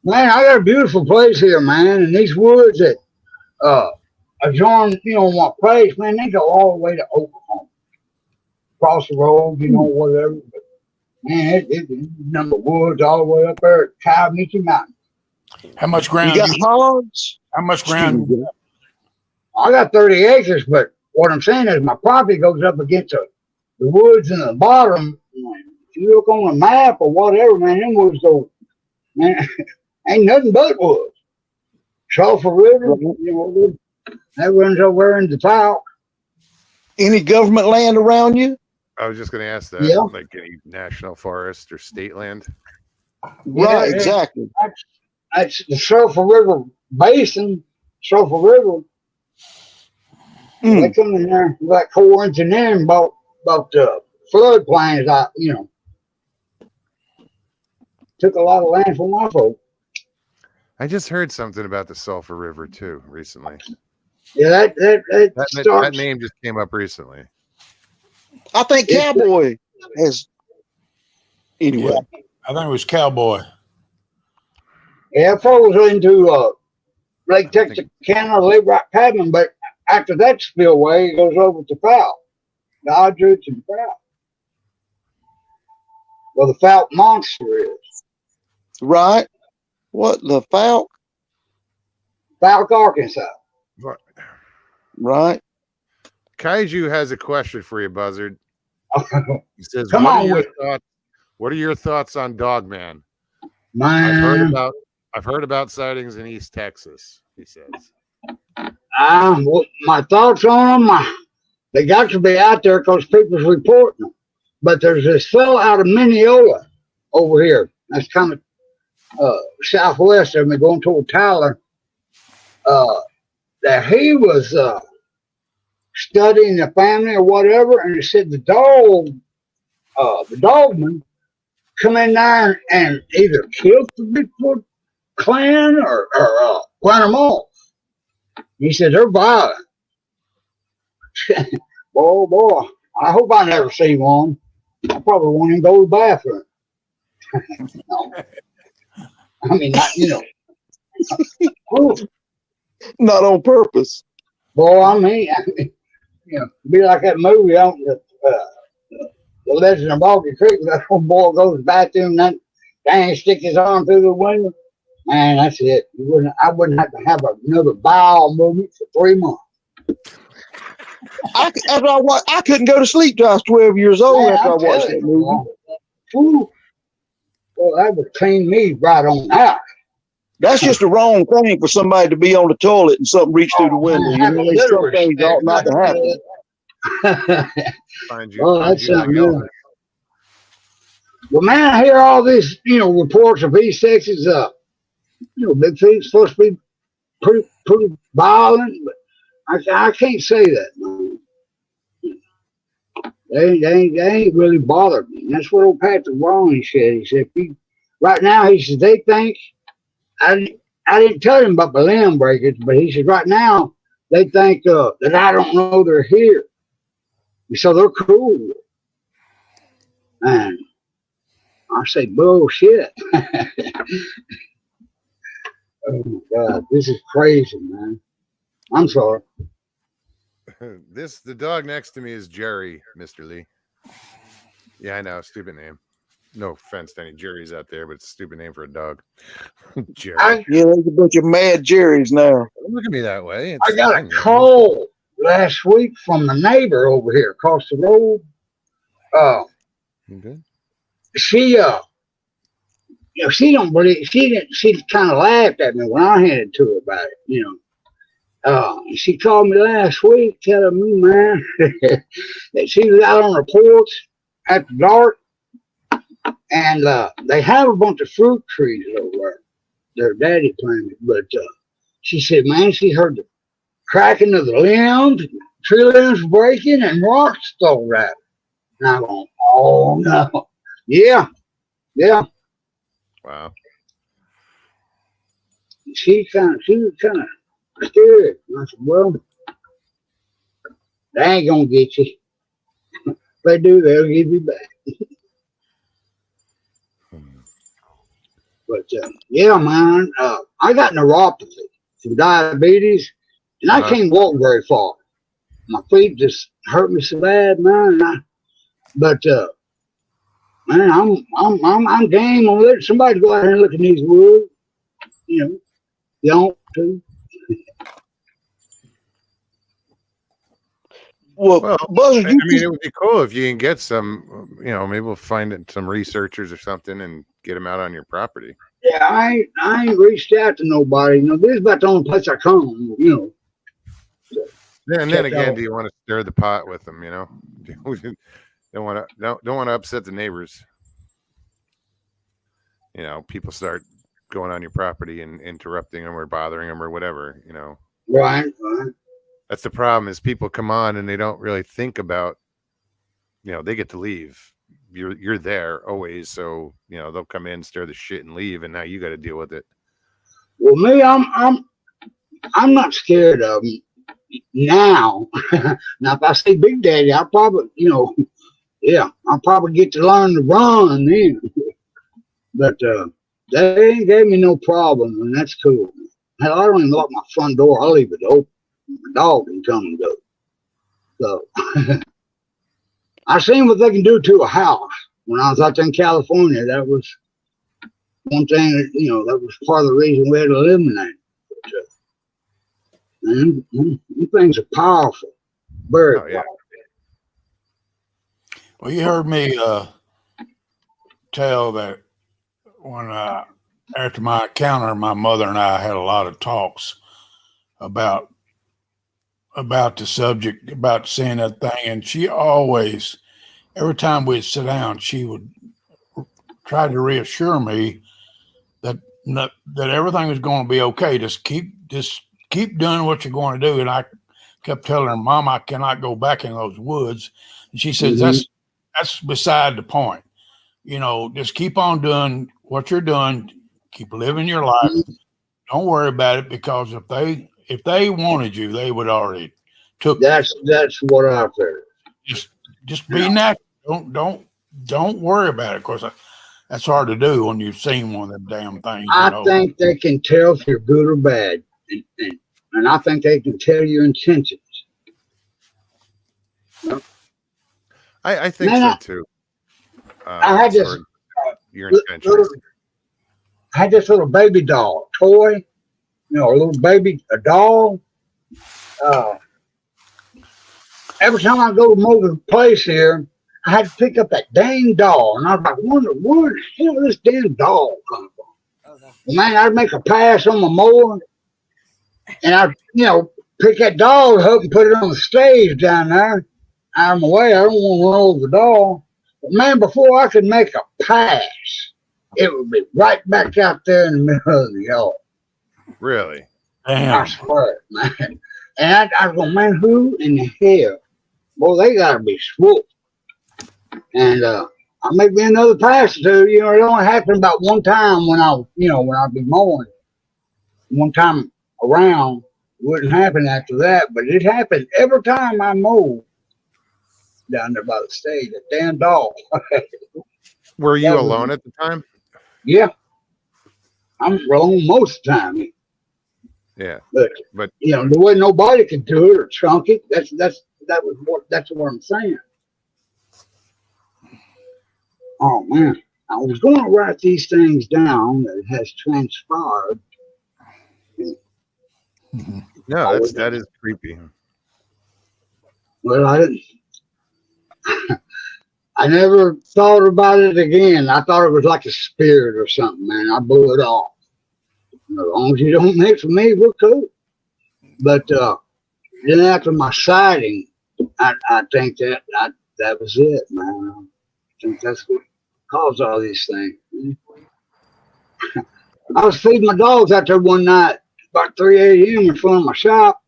Speaker 5: I got a beautiful place here, man. And these woods that adjoin, my place, man, they go all the way to Oklahoma, across the road, whatever. But man, it number woods all the way up there at Coyote Mountain.
Speaker 4: How much
Speaker 2: You
Speaker 4: ground?
Speaker 2: got hogs?
Speaker 4: How much ground?
Speaker 2: Excuse me.
Speaker 5: I got 30 acres, but what I'm saying is my property goes up against the woods in the bottom. If you look on a map or whatever, man, them woods go, man, ain't nothing but woods. Sulphur River, that runs over there in the Powell.
Speaker 2: Any government land around you?
Speaker 1: I was just going to ask that.
Speaker 5: Yeah.
Speaker 1: Like any national forest or state land.
Speaker 2: Right, exactly.
Speaker 5: That's the Sulphur River Basin, Sulphur River. They come in there like 4 engineering about the floodplains. Took a lot of land from my folk.
Speaker 1: I just heard something about the Sulphur River too recently.
Speaker 5: Yeah,
Speaker 1: That name just came up recently.
Speaker 2: I think Cowboy has. Anyway,
Speaker 4: I think it was Cowboy.
Speaker 5: Yeah, it falls into Lake Texarkana, Lake Rock Cabin, but after that spillway, it goes over to Fowl, the Aldrich and Fowl. Well, the Fowl monster is.
Speaker 2: right? What the Falk?
Speaker 5: Falk, Arkansas.
Speaker 1: What?
Speaker 2: Right.
Speaker 1: Kaiju has a question for you, Buzzard. He says,
Speaker 5: Come on with
Speaker 1: what are your thoughts on Dogman?
Speaker 5: Man.
Speaker 1: I've heard about sightings in East Texas, he says.
Speaker 5: My thoughts on them, they got to be out there because people's reporting them. But there's this fellow out of Mineola over here. That's kind of southwest of me, going toward Tyler. That he was studying the family or whatever, and he said the dogman come in there and either killed the Bigfoot clan or went them off. He said they're violent. boy, I hope I never see one. I probably won't even go to the bathroom. No. I mean,
Speaker 2: Not on purpose.
Speaker 5: boy, I mean, be like that movie on the Legend of Boggy Creek. That old boy goes to the bathroom and then stick his arm through the window. Man, that's it. I wouldn't have to have another bowel movement for 3 months.
Speaker 2: I couldn't go to sleep till I was 12 years old after I watched that movie.
Speaker 5: Well, that would clean me right on out.
Speaker 2: That's just the wrong thing for somebody to be on the toilet and something reach through the window. There's some things ought not to happen.
Speaker 5: That's something else. Well, man, I hear all these, reports of East Texas. Bigfoot's supposed to be pretty violent, but I can't say that. Man. They ain't really bothered me. And that's what old Patrick Warren said. He said, right now, he said, they think, I didn't tell him about the limb breakers, but he said, right now, they think that I don't know they're here. And so they're cool. And I say, bullshit. Oh, my God. This is crazy, man. I'm sorry.
Speaker 1: The dog next to me is Jerry, Mr. Lee. Yeah, I know. Stupid name. No offense to any Jerry's out there, but it's a stupid name for a dog. Jerry.
Speaker 2: Yeah, there's a bunch of mad Jerrys now.
Speaker 1: Don't look at me that way.
Speaker 5: I got a call last week from the neighbor over here across the road.
Speaker 1: Okay.
Speaker 5: She she don't believe, she kind of laughed at me when I handed to her about it, she called me last week telling me, man, that she was out on the porch after dark, and they have a bunch of fruit trees over there. Their daddy planted, but she said, man, she heard the cracking of the limbs, tree limbs breaking, and rocks thrown at her. And I'm going, oh no, yeah.
Speaker 1: Wow.
Speaker 5: She was kind of scared. And I said, well, they ain't gonna get you. If they do, they'll give you back. But yeah, man, I got neuropathy from diabetes, and I can't walk very far. My feet just hurt me so bad, man. But man, I'm game on letting somebody go out here and look in these woods. You know, you don't too.
Speaker 2: Well, Buzzard,
Speaker 1: I mean, it would be cool if you can get some, you know, maybe we'll find some researchers or something and get them out on your property.
Speaker 5: Yeah, I ain't reached out to nobody. You know, this is about the only place I come. You know.
Speaker 1: Yeah, and then again, do you want to stir the pot with them? You know, don't want to upset the neighbors. You know, people start going on your property and interrupting them or bothering them or whatever. You know,
Speaker 5: Right.
Speaker 1: that's the problem. Is people come on and they don't really think about. You know, they get to leave. You're there always, so you know they'll come in, stir the shit, and leave, and now you got to deal with it.
Speaker 5: Well, me, I'm not scared of them now. Now, if I see Big Daddy, I'll probably, you know, yeah, I'll probably get to learn to run then. But they ain't gave me no problem, and that's cool. Hell, I don't even lock my front door. I leave it open. My dog can come and go. So I seen what they can do to a house when I was out there in California. That was one thing that, you know, that was part of the reason we had to eliminate. And these things are powerful. Very powerful.
Speaker 4: Well, you heard me tell that when after my encounter, my mother and I had a lot of talks about the subject, about seeing that thing, and she always, every time we'd sit down, she would try to reassure me that everything was going to be okay. Just keep doing what you're going to do. And I kept telling her, Mom, I cannot go back in those woods. And she says, that's beside the point. You know, just keep on doing what you're doing. Keep living your life. Don't worry about it, because if they wanted you, they would already took you.
Speaker 5: That's what I figured.
Speaker 4: Just be natural. Don't worry about it. Of course, that's hard to do when you've seen one of them damn things.
Speaker 5: I think they can tell if you're good or bad, and I think they can tell your intentions.
Speaker 1: I think so too.
Speaker 5: I had this.
Speaker 1: Your intentions.
Speaker 5: I had this little baby doll toy, you know, a doll. Every time I go to Morgan's place here, I had to pick up that dang doll, and I was like, where the hell this damn doll come from? Okay. Man, I'd make a pass on my mower, and I'd, you know, pick that doll up and put it on the stage down there out of my way. I don't want to run over the doll. But man, before I could make a pass, it would be right back out there in the middle of the yard.
Speaker 1: Really?
Speaker 4: Damn.
Speaker 5: I swear, man. And I was going, man, who in the hell? Boy, they got to be swooped. And I make me another pass or two. You know, it only happened about one time when I'd be mowing. One time around, it wouldn't happen after that, but it happened every time I mowed down there by the stage. That damn dog.
Speaker 1: Were you alone at the time?
Speaker 5: Yeah. I'm alone most of the time.
Speaker 1: Yeah.
Speaker 5: But you know, the way nobody could do it or chunk it, that's what I'm saying. Oh man, I was going to write these things down that has transpired.
Speaker 1: No, that is creepy.
Speaker 5: Well, I didn't. I never thought about it again. I thought it was like a spirit or something, man. I blew it off. As long as you don't mix with me, we're cool. But then after my sighting, I think that was it, man. I think that's what caused all these things. I was feeding my dogs out there one night about 3 a.m. in front of my shop,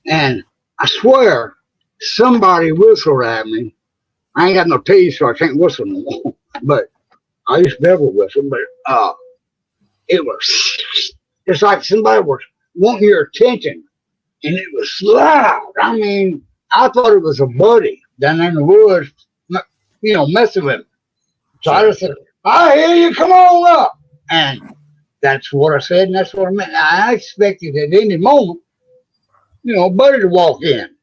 Speaker 5: and I swear somebody whistled at me. I ain't got no teeth, so I can't whistle no more. But I used to never whistle, but it was just like somebody was wanting your attention, and it was loud. I mean, I thought it was a buddy down in the woods, messing with me. So I just said, I hear you, come on up. And that's what I said, and that's what I meant. I expected at any moment, a buddy to walk in.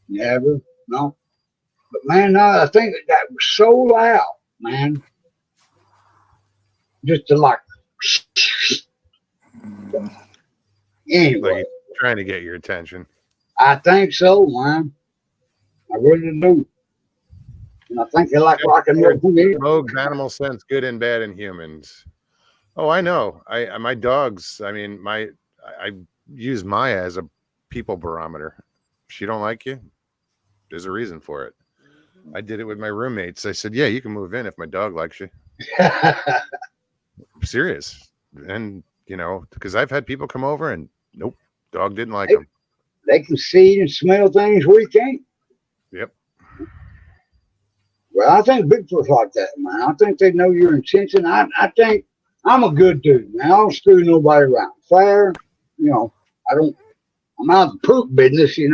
Speaker 5: Never, no. But man, no, I think that was so loud, man. Just to like, anyway.
Speaker 1: Like trying to get your attention.
Speaker 5: I think so, man. I really do. And I think they like rocking
Speaker 1: Rogue animal sense, good and bad in humans. Oh, I know. My dogs. I mean, I use Maya as a people barometer. If she don't like you, there's a reason for it. I did it with my roommates. I said, "Yeah, you can move in if my dog likes you." I'm serious, and because I've had people come over and nope, dog didn't like them.
Speaker 5: They can see and smell things we can't.
Speaker 1: Yep.
Speaker 5: Well, I think Bigfoot's like that, man. I think they know your intention. I think I'm a good dude, man. I don't screw nobody around. Fair, I'm out of the poop business, I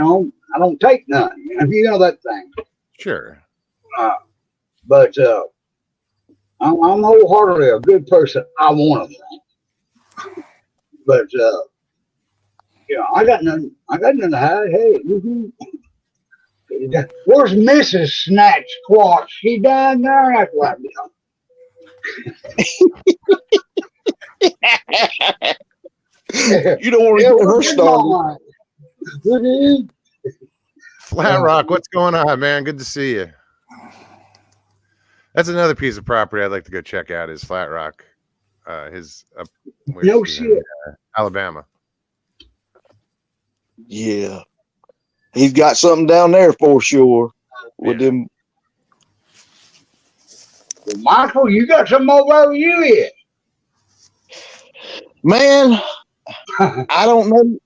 Speaker 5: don't take none. You know that thing.
Speaker 1: Sure.
Speaker 5: But I'm wholeheartedly a good person. I want to think. But I got nothing to hide. Hey, where's Mrs. Snatch Squatch? She died there. That's what I'm
Speaker 2: You don't want to get her started.
Speaker 1: Flat Rock, what's going on, man? Good to see you. That's another piece of property I'd like to go check out is Flat Rock.
Speaker 5: No shit.
Speaker 1: Alabama.
Speaker 2: Yeah. He's got something down there for sure. With them.
Speaker 5: Well, Michael, you got something over where you is.
Speaker 2: Man, I don't know.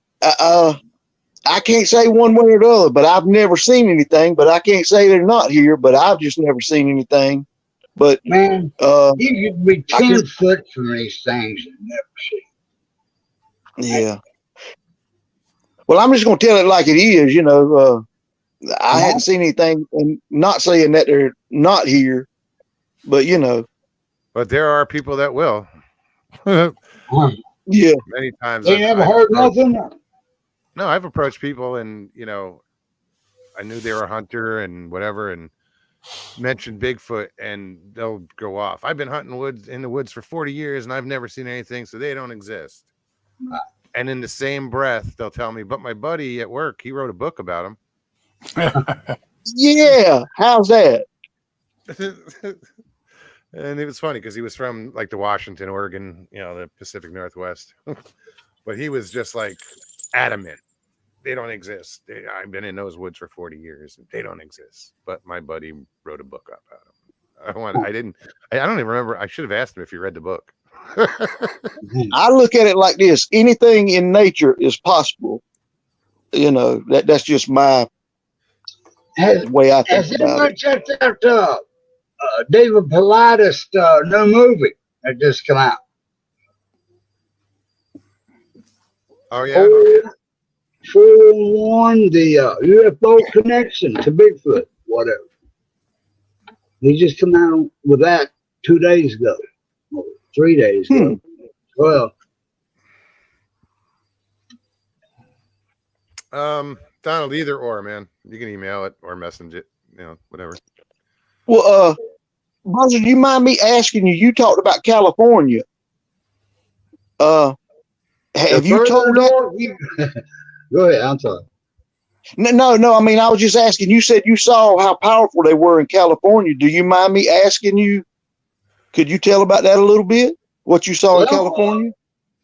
Speaker 2: I can't say one way or the other, but I've never seen anything. But I can't say they're not here, but I've just never seen anything. But
Speaker 5: man, you could be 10 foot from these things and never see.
Speaker 2: Yeah. Well, I'm just going to tell it like it is. I hadn't seen anything, and not saying that they're not here, but
Speaker 1: But there are people that will.
Speaker 2: Yeah.
Speaker 1: Many times.
Speaker 5: They never heard nothing.
Speaker 1: No, I've approached people, and I knew they were a hunter and whatever, and mentioned Bigfoot, and they'll go off. I've been hunting in the woods for 40 years, and I've never seen anything, so they don't exist. And in the same breath, they'll tell me, but my buddy at work, he wrote a book about him.
Speaker 2: Yeah. How's that?
Speaker 1: And it was funny because he was from like the Washington, Oregon, the Pacific Northwest. But he was just like adamant. They don't exist. I've been in those woods for 40 years. They don't exist. But my buddy wrote a book about them. I don't even remember. I should have asked him if he read the book.
Speaker 2: I look at it like this: anything in nature is possible. That's just my way I think about it.
Speaker 5: Checked out David Paulides' new movie that just came out.
Speaker 1: Oh yeah.
Speaker 5: 411, the UFO connection to Bigfoot, whatever. He just come out with that 2 days ago, or 3 days ago. Well,
Speaker 1: Donald, either or, man. You can email it or message it, whatever.
Speaker 2: Well, Buzzard, do you mind me asking you? You talked about California. Have you told that?
Speaker 5: Go ahead. I'm sorry.
Speaker 2: No. I mean, I was just asking. You said you saw how powerful they were in California. Do you mind me asking you? Could you tell about that a little bit? What you saw in California?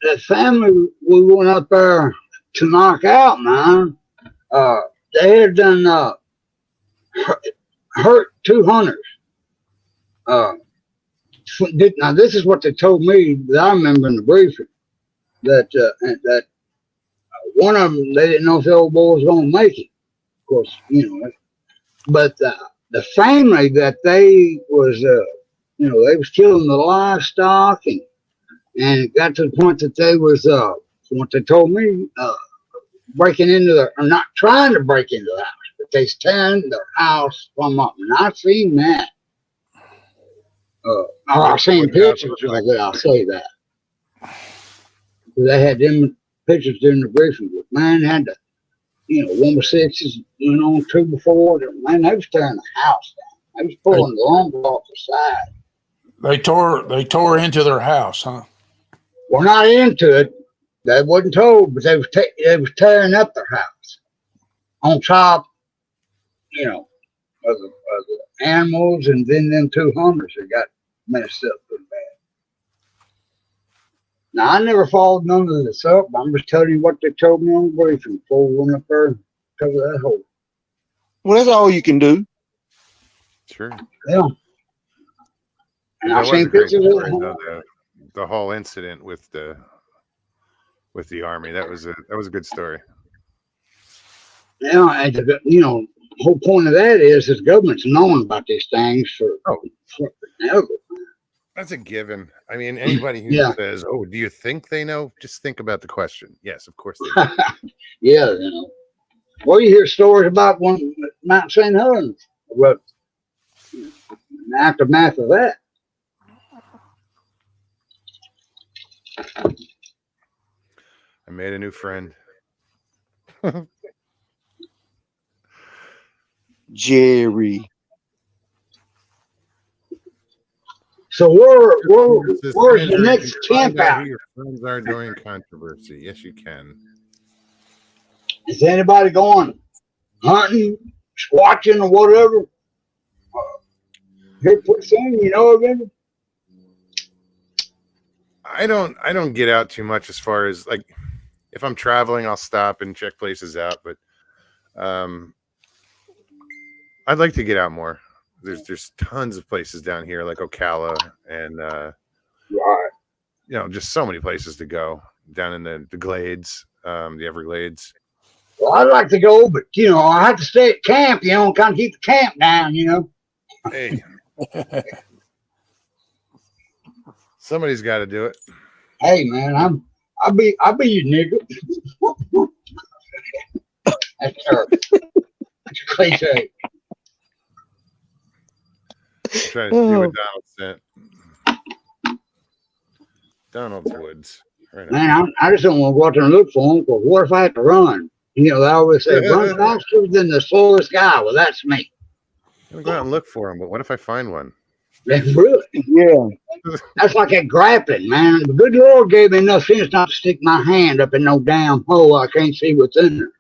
Speaker 5: The family we went up there to knock out, man. They had done hurt 2 hunters. Now this is what they told me that I remember in the briefing that one of them, they didn't know if the old boy was going to make it. Of course, but the family that they was they was killing the livestock, and it got to the point that they was, what they told me, breaking into or not trying to break into the house, but they tearing their house from up. And I seen that. I seen pictures of it. I'll say that. They had them pictures during the briefing. But man had the, 1/6s, 2 before. Man, they was tearing the house down. They was pulling the lumber off the side.
Speaker 4: They tore into their house, huh?
Speaker 5: We're not into it. They wasn't told, but they was tearing up their house on top, of the animals, and then them 2 hunters that got messed up pretty bad. Now I never followed none of this up. I'm just telling you what they told me on the briefing before we went up there and cover that hole.
Speaker 2: Well, that's all you can do.
Speaker 1: Sure.
Speaker 5: Yeah. And I've seen pictures of
Speaker 1: the whole incident with the army. That was a good story.
Speaker 5: Yeah, and the whole point of that is the government's knowing about these things forever.
Speaker 1: That's a given. I mean, anybody who says, "Oh, do you think they know?" Just think about the question. Yes, of course they do.
Speaker 5: Yeah, Well, you hear stories about one Mount St. Helens, but the aftermath of that.
Speaker 1: I made a new friend.
Speaker 2: Jerry.
Speaker 5: So where's the next camp out?
Speaker 1: Who your friends are during controversy. Yes, you can.
Speaker 5: Is anybody going hunting, watching, or whatever? Here, pretty soon, again.
Speaker 1: I don't get out too much as far as like if I'm traveling, I'll stop and check places out, but I'd like to get out more. There's tons of places down here like Ocala and
Speaker 5: Right.
Speaker 1: Just so many places to go down in the Glades, the Everglades.
Speaker 5: Well, I'd like to go, but I have to stay at camp, kind of keep the camp down,
Speaker 1: Hey. Somebody's got to do it.
Speaker 5: Hey man, I'll be your nigga. That's terrible. That's a cliche.
Speaker 1: Trying to see what Donald sent. Donald's Woods. Right now.
Speaker 5: Man, I just don't want to go out there and look for them, because what if I have to run? They always say, run faster than the slowest guy. Well, that's me.
Speaker 1: I'm going to go out and look for him, but what if I find one?
Speaker 5: Really?
Speaker 2: Yeah.
Speaker 5: That's like that grappling, man. The good Lord gave me enough sense not to stick my hand up in no damn hole I can't see what's in there.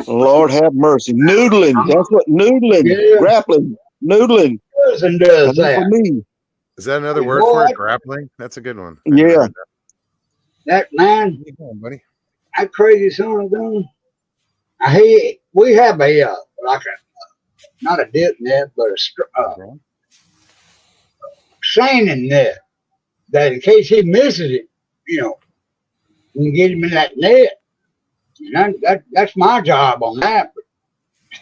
Speaker 2: Lord have mercy. Noodling. That's what noodling.
Speaker 5: Yeah.
Speaker 2: Grappling. Noodling.
Speaker 5: Does and does
Speaker 2: That's for
Speaker 5: that.
Speaker 2: me.
Speaker 1: Is that another word for it? Grappling? That's a good one.
Speaker 2: Yeah.
Speaker 5: That man,
Speaker 1: How you doing, buddy?
Speaker 5: that crazy son of a gun. We have a not a dip net, but a seining net that in case he misses it, you can get him in that net. And that's my job on that.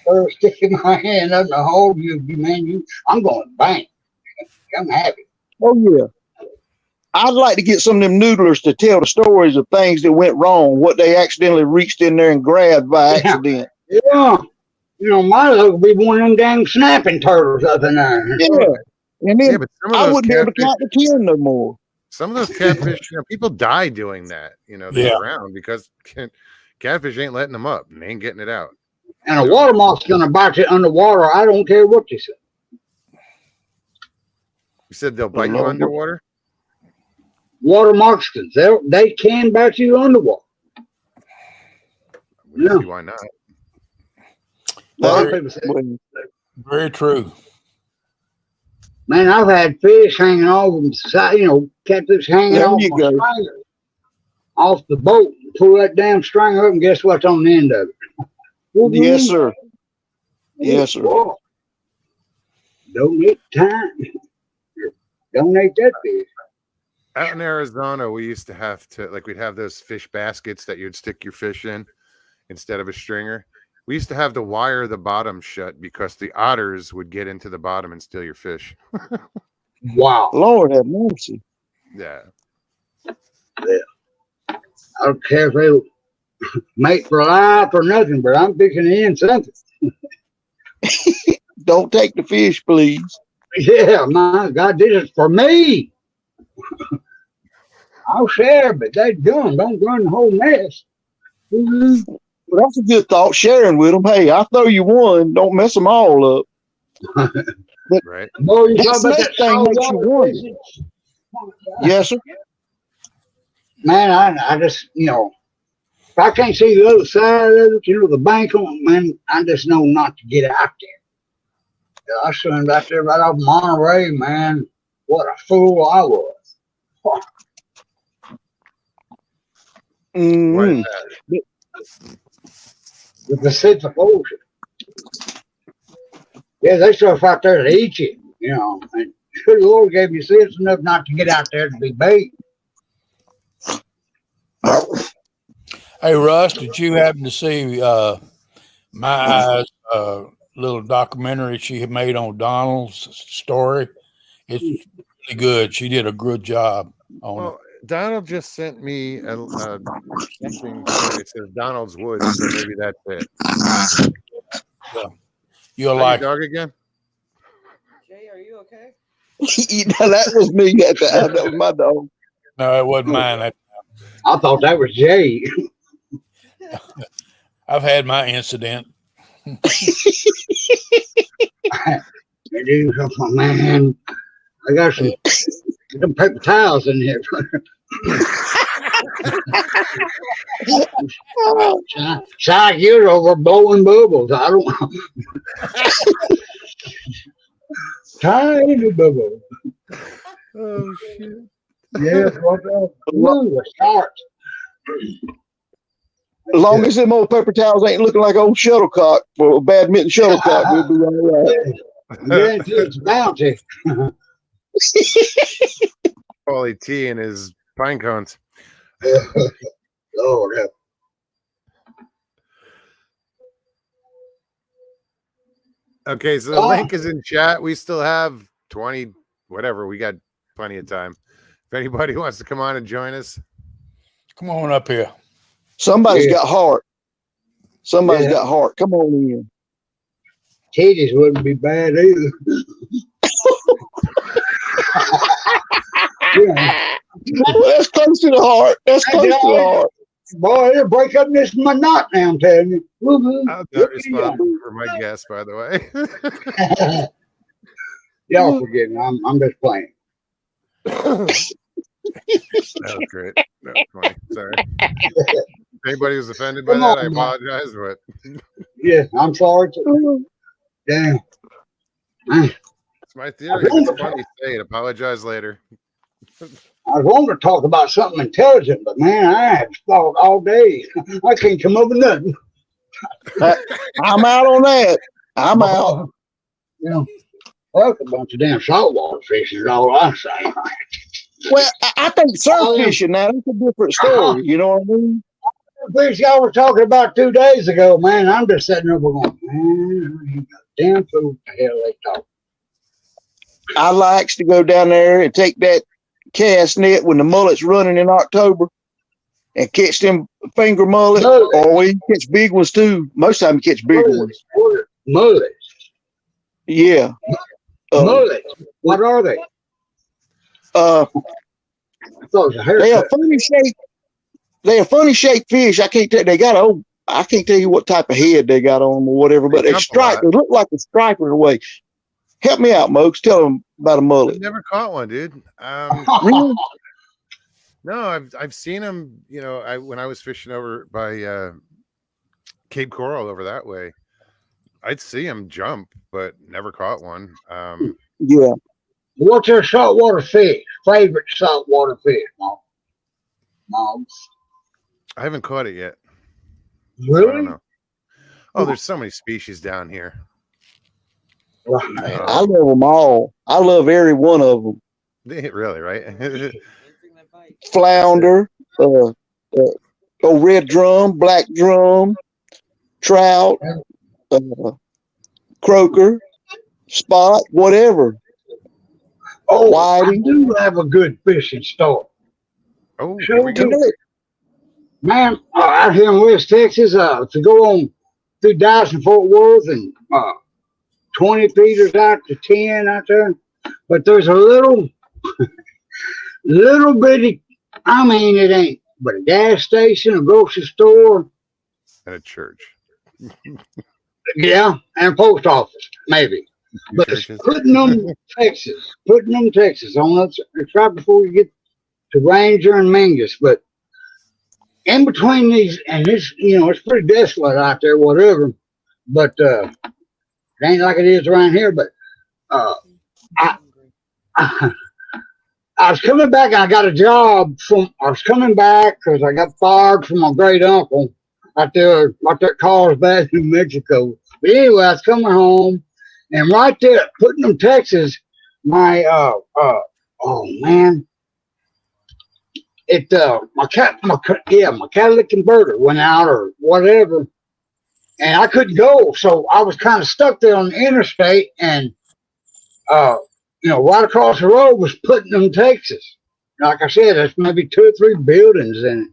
Speaker 5: But sticking my hand up in the hole, I'm going to bank. I'm happy.
Speaker 2: Oh, yeah. I'd like to get some of them noodlers to tell the stories of things that went wrong, what they accidentally reached in there and grabbed by accident.
Speaker 5: Yeah. My luck would be one of them dang snapping turtles up in there.
Speaker 2: Yeah. And then
Speaker 1: but some of
Speaker 2: I
Speaker 1: those
Speaker 2: wouldn't be able to count the 10 no more.
Speaker 1: Some of those catfish, people die doing that. They're around because catfish ain't letting them up and they ain't getting it out.
Speaker 5: And a water moth's going to bite you underwater. I don't care what you say.
Speaker 1: You said they'll bite you underwater?
Speaker 5: Water moccasins, they can bite you underwater.
Speaker 1: Yeah. Why not?
Speaker 4: Very true.
Speaker 5: Man, I've had fish hanging off them, catfish hanging off the boat. Pull that damn string up and guess what's on the end of it?
Speaker 2: Yes, sir. Yes, sir.
Speaker 5: Donate time. Donate that fish.
Speaker 1: Out in Arizona, we used to have to, we'd have those fish baskets that you'd stick your fish in instead of a stringer. We used to have to wire the bottom shut because the otters would get into the bottom and steal your fish.
Speaker 5: Wow.
Speaker 2: Lord have mercy.
Speaker 1: Yeah.
Speaker 5: I don't care if they mate for life or nothing, but I'm fixing to end something.
Speaker 2: Don't take the fish, please.
Speaker 5: Yeah, my God, this is for me. I'll share, but they don't run the whole mess.
Speaker 2: Well, that's a good thought. Sharing with them. Hey, I'll throw you one. Don't mess them all up.
Speaker 1: Right.
Speaker 5: Boy, you
Speaker 2: That's
Speaker 5: talk about
Speaker 2: next
Speaker 5: that
Speaker 2: thing makes you
Speaker 5: saltwater
Speaker 2: wonder.
Speaker 5: fishing.
Speaker 2: Yes, sir.
Speaker 5: Man, I just, if I can't see the other side of it, the bank on, man, I just know not to get out there. I swam out there right off Monterey, man. What a fool I was.
Speaker 1: Why is
Speaker 2: Mm-hmm.
Speaker 1: that?
Speaker 5: The Pacific Ocean. Yeah, they stuff out there to eat you, And good Lord gave you sense enough not to get out there to be bait.
Speaker 4: Hey, Russ, did you happen to see my eyes little documentary she had made on Donald's story? It's really good. She did a good job on
Speaker 1: Well, Donald just sent me a something. It says Donald's Woods, so maybe that's it.
Speaker 4: it. Yeah. You'll
Speaker 1: Is that
Speaker 4: like
Speaker 1: your dog again?
Speaker 3: Jay, are you okay?
Speaker 2: That was me. That was my dog.
Speaker 4: No, it wasn't mine.
Speaker 5: I thought that was Jay.
Speaker 4: I've had my incident.
Speaker 5: Dude, man, I got some paper towels in here. Shy, you're over blowing bubbles. I don't know. Tiny bubbles.
Speaker 1: Oh shit!
Speaker 5: Yeah, what else? Ooh, a shark.
Speaker 2: As long as them old paper towels ain't looking like old shuttlecock for a badminton shuttlecock, we'll be all right.
Speaker 5: Guarantee it's bounty.
Speaker 1: Paulie T and his pine cones.
Speaker 5: Lord help.
Speaker 1: Okay, so the link is in chat. We still have 20, whatever. We got plenty of time. If anybody wants to come on and join us,
Speaker 4: Come on up here.
Speaker 2: Somebody's got heart. Somebody's got heart. Come on in.
Speaker 5: Titties wouldn't be bad either.
Speaker 2: Well, that's close to the heart. That's close to the heart.
Speaker 5: Boy, it'll break up this monotony, I'm telling you.
Speaker 1: I'm not responsible for my guess, by the way.
Speaker 5: Y'all forgive me. I'm just playing.
Speaker 1: That was great. That was funny. Sorry. If anybody was offended by that, I apologize. But
Speaker 5: yeah, I'm sorry. Damn.
Speaker 1: It's my theory. It's funny. Say it. Apologize later.
Speaker 5: I was wanting to talk about something intelligent, but man, I have thought all day. I can't come up with nothing.
Speaker 2: I'm out on that. I'm out.
Speaker 5: Fuck a bunch of damn saltwater fish is all I say.
Speaker 2: Well, I think surf fishing now, that's a different story. You know what I mean?
Speaker 5: Fish y'all were talking about 2 days ago, man. I'm just sitting there going, man, I ain't got damn fool what the hell they talk.
Speaker 2: I likes to go down there and take that cast net when the mullet's running in October and catch them finger mullet, or we catch big ones too. Most of the time you catch bigger ones.
Speaker 5: Mullets.
Speaker 2: Yeah.
Speaker 5: Mullets. What are they?
Speaker 2: They are funny shaped. They are funny shaped fish. I can't tell. I can't tell you what type of head they got on them or whatever, but they stripe. They look like a striper in a way. Help me out, Mokes. Tell them about a mullet.
Speaker 1: I've never caught one, dude.
Speaker 2: Really?
Speaker 1: No, I've seen them. When I was fishing over by Cape Coral over that way, I'd see them jump, but never caught one.
Speaker 2: Yeah.
Speaker 5: What's your saltwater fish? Favorite saltwater fish, Mom?
Speaker 1: I haven't caught it yet.
Speaker 5: Really?
Speaker 1: So I don't know. Oh, there's so many species down here.
Speaker 2: I love them all. I love every one of them.
Speaker 1: Really, right?
Speaker 2: Flounder, red drum, black drum, trout, croaker, spot, whatever.
Speaker 5: Oh, I
Speaker 2: Whiting.
Speaker 5: do have a good fishing story.
Speaker 1: Oh,
Speaker 5: Sure
Speaker 1: here we go.
Speaker 2: Do it.
Speaker 5: Man, out here in West Texas, to go on through Dallas and Fort Worth and 20 feeters out to 10 out there. But there's a little bitty, I mean, it ain't, but a gas station, a grocery store,
Speaker 1: At a church.
Speaker 5: yeah, and a post office, maybe. But it's
Speaker 1: Churches.
Speaker 5: Putnam, Texas. It's right before you get to Ranger and Mingus. But in between these, and this, it's pretty desolate out there, whatever. But it ain't like it is around here. But I, I was coming back and I got a job I was coming back because I got fired from my great uncle out there Carlsbad, New Mexico. But anyway, I was coming home and right there at Putnam, Texas, my, oh man, my catalytic converter went out or whatever. And I couldn't go. So I was kind of stuck there on the interstate and, right across the road was Putnam, Texas. Like I said, there's maybe 2 or 3 buildings in it.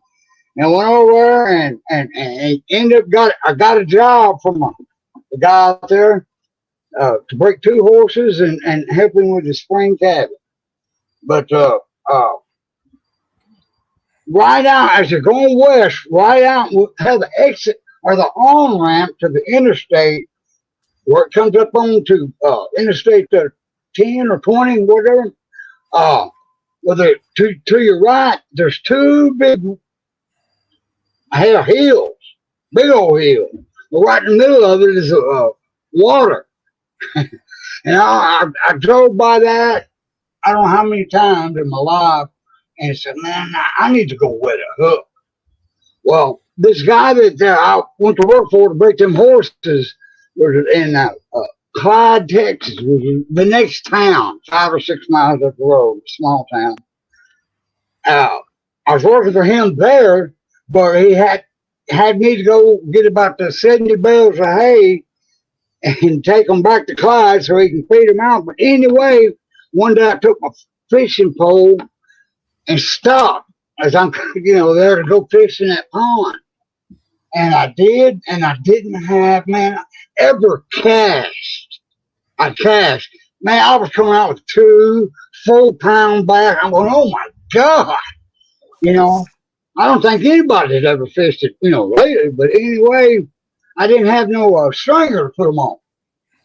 Speaker 5: And went over there and ended up I got a job from the guy out there to break 2 horses and help him with the spring cabin. But right out as you're going west, right out have the exit or the on ramp to the interstate where it comes up onto interstate 10 or 20, whatever. To your right, there's 2 big hills, big old hill. But right in the middle of it is water. And I drove by that, I don't know how many times in my life, and said, man, I need to go wet a hook. Well, this guy that I went to work for to break them horses was in Clyde, Texas, was the next town, 5 or 6 miles up the road, small town. I was working for him there, but he had me to go get about the 70 bales of hay and take them back to Clyde so he can feed them out. But anyway, one day I took my fishing pole and stopped as I'm, there to go fish in that pond. And I did, and I didn't have, man, ever cashed. I cashed. Man, I was coming out with 2 4-pound bass. I'm going, oh my God. I don't think anybody's ever fished it, lately. But anyway, I didn't have no stringer to put them on.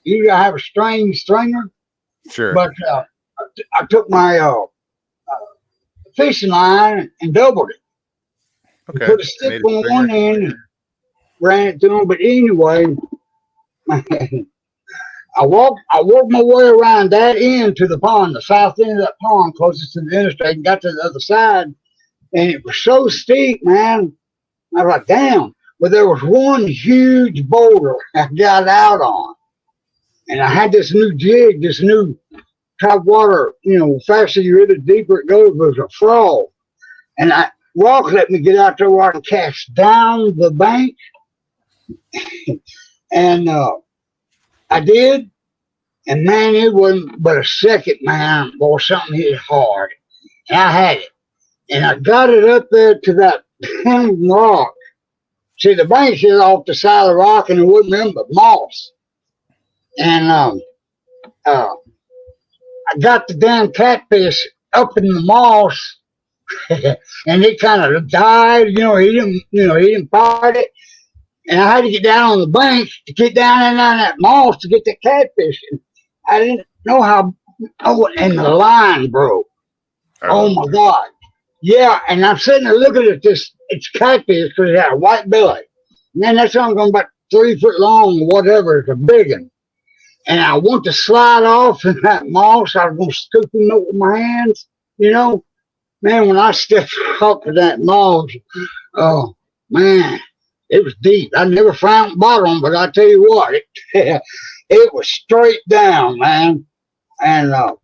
Speaker 5: You gotta have a stringer.
Speaker 1: Sure.
Speaker 5: But I took my fishing line and doubled it.
Speaker 1: Okay.
Speaker 5: Put a stick on one end and ran it through them. But anyway, I walked my way around that end to the pond, the south end of that pond, closest to the interstate, and got to the other side. And it was so steep, man. I was like, damn. But there was one huge boulder I got out on. And I had this new jig, this new top water, faster you hit it, deeper it goes, was a frog. And Rock let me get out there where I can cast down the bank. And I did. And man, it wasn't but a second, man, or something hit hard. And I had it. And I got it up there to that rock. See, the bank is off the side of the rock, and it wasn't nothing but moss. And I got the damn catfish up in the moss, and it kind of died. He didn't fight it. And I had to get down on the bank to get down in that moss to get the catfish. And I didn't know how. Oh, and the line broke. Oh my God. Yeah, and I'm sitting there looking at this. It's catfish because it had a white belly. Man, that something going about 3 foot long or whatever. It's a big one. And I want to slide off in that moss. I was going to scoop him up with my hands, Man, when I stepped off of that moss, oh, man, it was deep. I never found bottom, but I tell you what, it was straight down, man. And I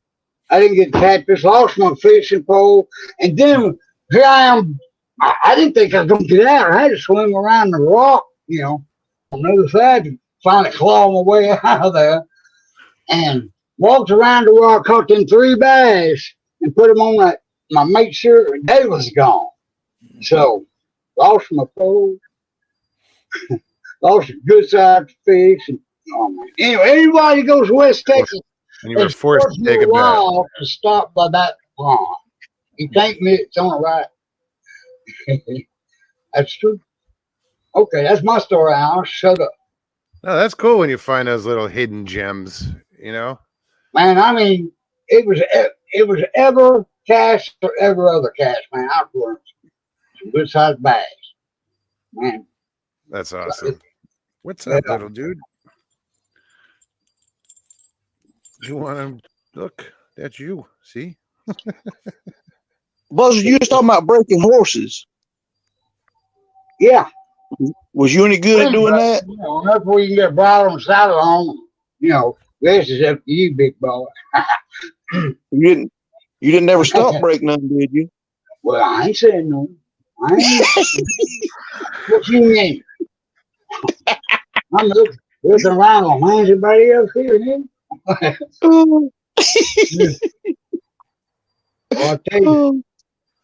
Speaker 5: didn't get catfish, lost my fishing pole. And then here I am. I didn't think I was going to get out. I had to swim around the rock, on the other side to finally claw my way out of there. And walked around to where I caught them 3 bass and put them on my mate's shirt, and they was gone. So, lost my pole, lost a good sized fish. And, oh man. Anyway, anybody who goes to West Texas,
Speaker 1: And you were
Speaker 5: it's
Speaker 1: forced
Speaker 5: worth
Speaker 1: to take
Speaker 5: your
Speaker 1: a bet.
Speaker 5: while to stop by that pond. You can't miss it's on the right. That's true. Okay, that's my story. I'll shut up.
Speaker 1: No, that's cool when you find those little hidden gems, you know?
Speaker 5: Man, I mean, it was ever cash or ever other cash, man. I've learned some good sized bags. Man.
Speaker 1: That's awesome. What's
Speaker 5: Yeah.
Speaker 1: up, little dude? You want to look? That's you. See?
Speaker 2: Buzzard, you was talking about breaking horses.
Speaker 5: Yeah.
Speaker 2: Was you any good at doing that?
Speaker 5: You know, enough where you can get a bridle and saddle on. You know, this is up to you, big boy.
Speaker 2: You didn't ever stump break none, did you?
Speaker 5: Well, I ain't saying no. I ain't. What you mean? I'm looking around on man, everybody else here, man.
Speaker 2: Oh,
Speaker 5: Well, I tell you,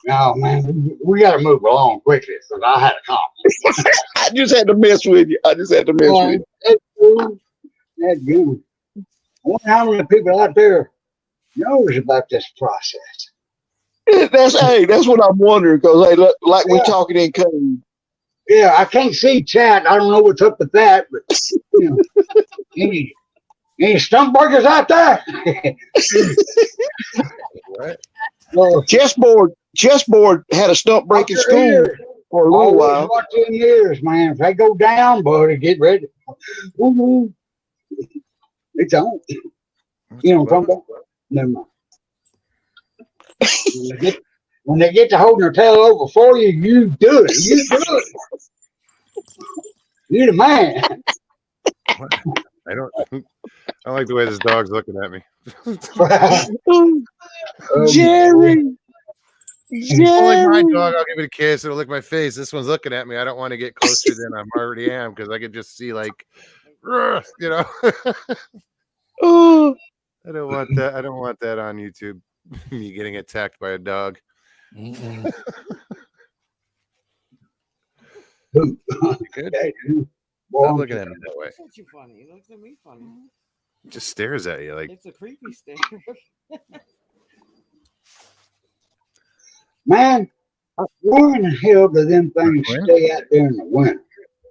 Speaker 5: no, man, we got to move along quickly because I had a comment.
Speaker 2: I just had to mess with you. That's
Speaker 5: That's good. That's good. I wonder how many people out there knows about this process.
Speaker 2: That's what I'm wondering, because hey, like we
Speaker 5: Yeah.
Speaker 2: talking in code.
Speaker 5: Yeah, I can't see chat. I don't know what's up with that, but you know, any stump breakers out there?
Speaker 1: What?
Speaker 5: Well,
Speaker 2: Chessboard had a stump breaking
Speaker 5: out
Speaker 2: school
Speaker 5: there,
Speaker 2: for a little
Speaker 5: always
Speaker 2: while.
Speaker 5: watch them years, man. If they go down, buddy, get ready. Woo-hoo. It's on. You know what I'm talking about? Never mind. When they get to holding their tail over for you, you do it. You do it. You're the man.
Speaker 1: I don't like the way this dog's looking at me.
Speaker 2: Jerry.
Speaker 1: If you don't like my dog, I'll give it a kiss. It'll lick my face. This one's looking at me. I don't want to get closer than I already am because I could just see like, you know.
Speaker 2: Oh,
Speaker 1: I don't want that. I don't want that on YouTube. Me getting attacked by a dog.
Speaker 4: Mm-mm.
Speaker 1: You good?
Speaker 5: Boy,
Speaker 1: Stop looking at me that way.
Speaker 3: That's not you funny. It looks at me funny.
Speaker 1: It just stares at you like.
Speaker 3: It's a creepy stare.
Speaker 5: man, where in the hell do them things stay out there in the winter?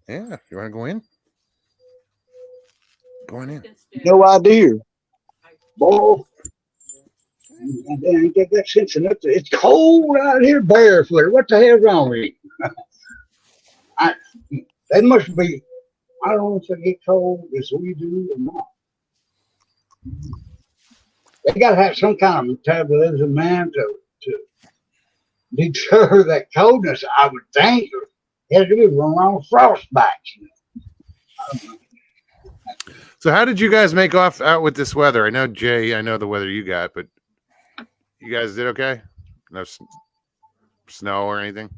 Speaker 1: Yeah, you want to go in? Going in.
Speaker 2: no idea.
Speaker 5: Boy, and they ain't got sense enough. It's cold out here barefoot. What the hell's wrong with you? They must be. I don't know if they get cold as we do or not. They got to have some kind of metabolism, man, to deter that coldness. I would think it has to be around frostbite.
Speaker 1: So, how did you guys make off out with this weather? I know Jay. I know the weather you got, but you guys did okay. No snow or anything.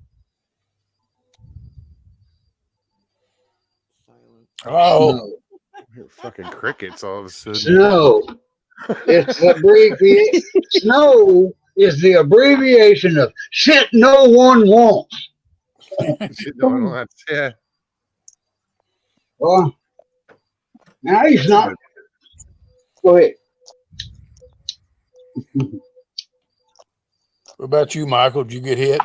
Speaker 3: Silent.
Speaker 4: Oh,
Speaker 1: You're fucking crickets all of a sudden.
Speaker 5: Snow. It's abbreviation. Snow is the abbreviation of shit no one wants.
Speaker 1: Shit, no one wants. Yeah.
Speaker 5: Well, now he's not. Go ahead.
Speaker 4: what about you, Michael? Did you get hit?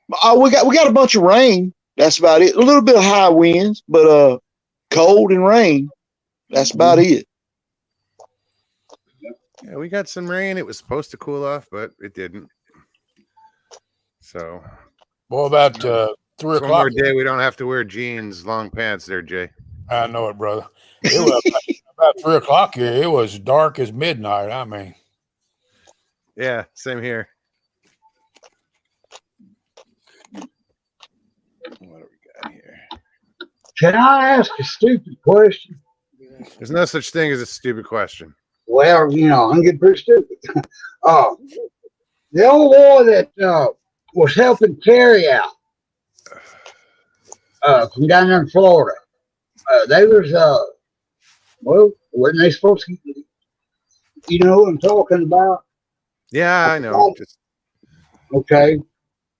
Speaker 2: We got a bunch of rain. That's about it. A little bit of high winds, but cold and rain. That's about it.
Speaker 1: Yeah, we got some rain. It was supposed to cool off, but it didn't. So,
Speaker 4: Well, about 3
Speaker 1: one
Speaker 4: o'clock.
Speaker 1: more day, we don't have to wear jeans, long pants there, Jay.
Speaker 4: I know it, brother. It was about 3 o'clock here. It was dark as midnight. I mean,
Speaker 1: Yeah, same here. What do we got here?
Speaker 5: Can I ask a stupid question?
Speaker 1: There's no such thing as a stupid question.
Speaker 5: Well, you know, I'm getting pretty stupid. The old boy that was helping carry out from down there in Florida, they was, well, wasn't they supposed to You know what I'm talking about?
Speaker 1: Yeah, I know. Just
Speaker 5: Okay.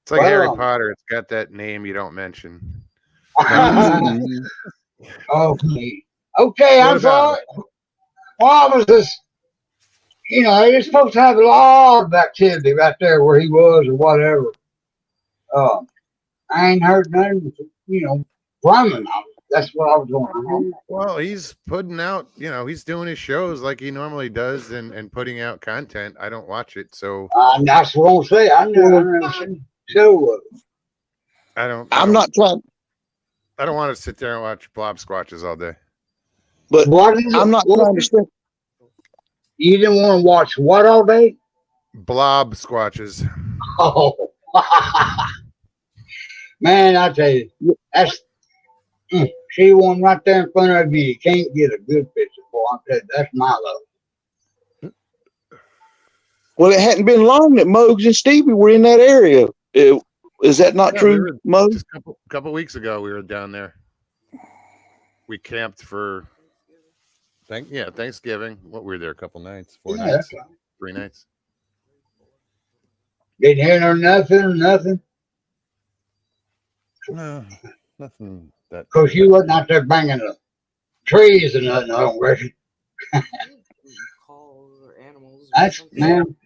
Speaker 1: it's like Harry
Speaker 5: Well,
Speaker 1: Potter. It's got that name you don't mention.
Speaker 2: Mhm.
Speaker 5: okay. Okay,
Speaker 1: What
Speaker 5: I'm
Speaker 1: about
Speaker 5: sorry. Well, I was just, you're supposed to have a lot of activity right there where he was or whatever. Uh, I ain't heard nothing, from him. That's what I was going on.
Speaker 1: Well, he's putting out, he's doing his shows like he normally does and putting out content. I don't watch it, so
Speaker 5: That's what I'm saying. I never seen the show.
Speaker 1: I don't I
Speaker 2: I'm
Speaker 1: don't
Speaker 2: not trying,
Speaker 1: I don't want to sit there and watch blob squatches all day.
Speaker 2: but
Speaker 5: What is
Speaker 2: I'm
Speaker 5: it?
Speaker 2: not trying to step.
Speaker 5: You didn't want to watch what all day?
Speaker 1: Blob squatches.
Speaker 5: Oh, man, I tell you, that's see one right there in front of you. You can't get a good picture for. I tell you, that's my love.
Speaker 2: Well, it hadn't been long that Muggs and Stevie were in that area. Is that not
Speaker 1: Yeah, we
Speaker 2: true,
Speaker 1: were
Speaker 2: Muggs?
Speaker 1: just a couple weeks ago we were down there. We camped for Thanksgiving. What, we were there a couple nights, 4
Speaker 5: Yeah,
Speaker 1: nights,
Speaker 5: that's right.
Speaker 1: 3 nights.
Speaker 5: Didn't hear no nothing.
Speaker 1: No, nothing that.
Speaker 5: Cause you wasn't out there banging the trees and nothing. I don't reckon.
Speaker 3: Calls or animals or
Speaker 5: That's
Speaker 3: something.
Speaker 5: man.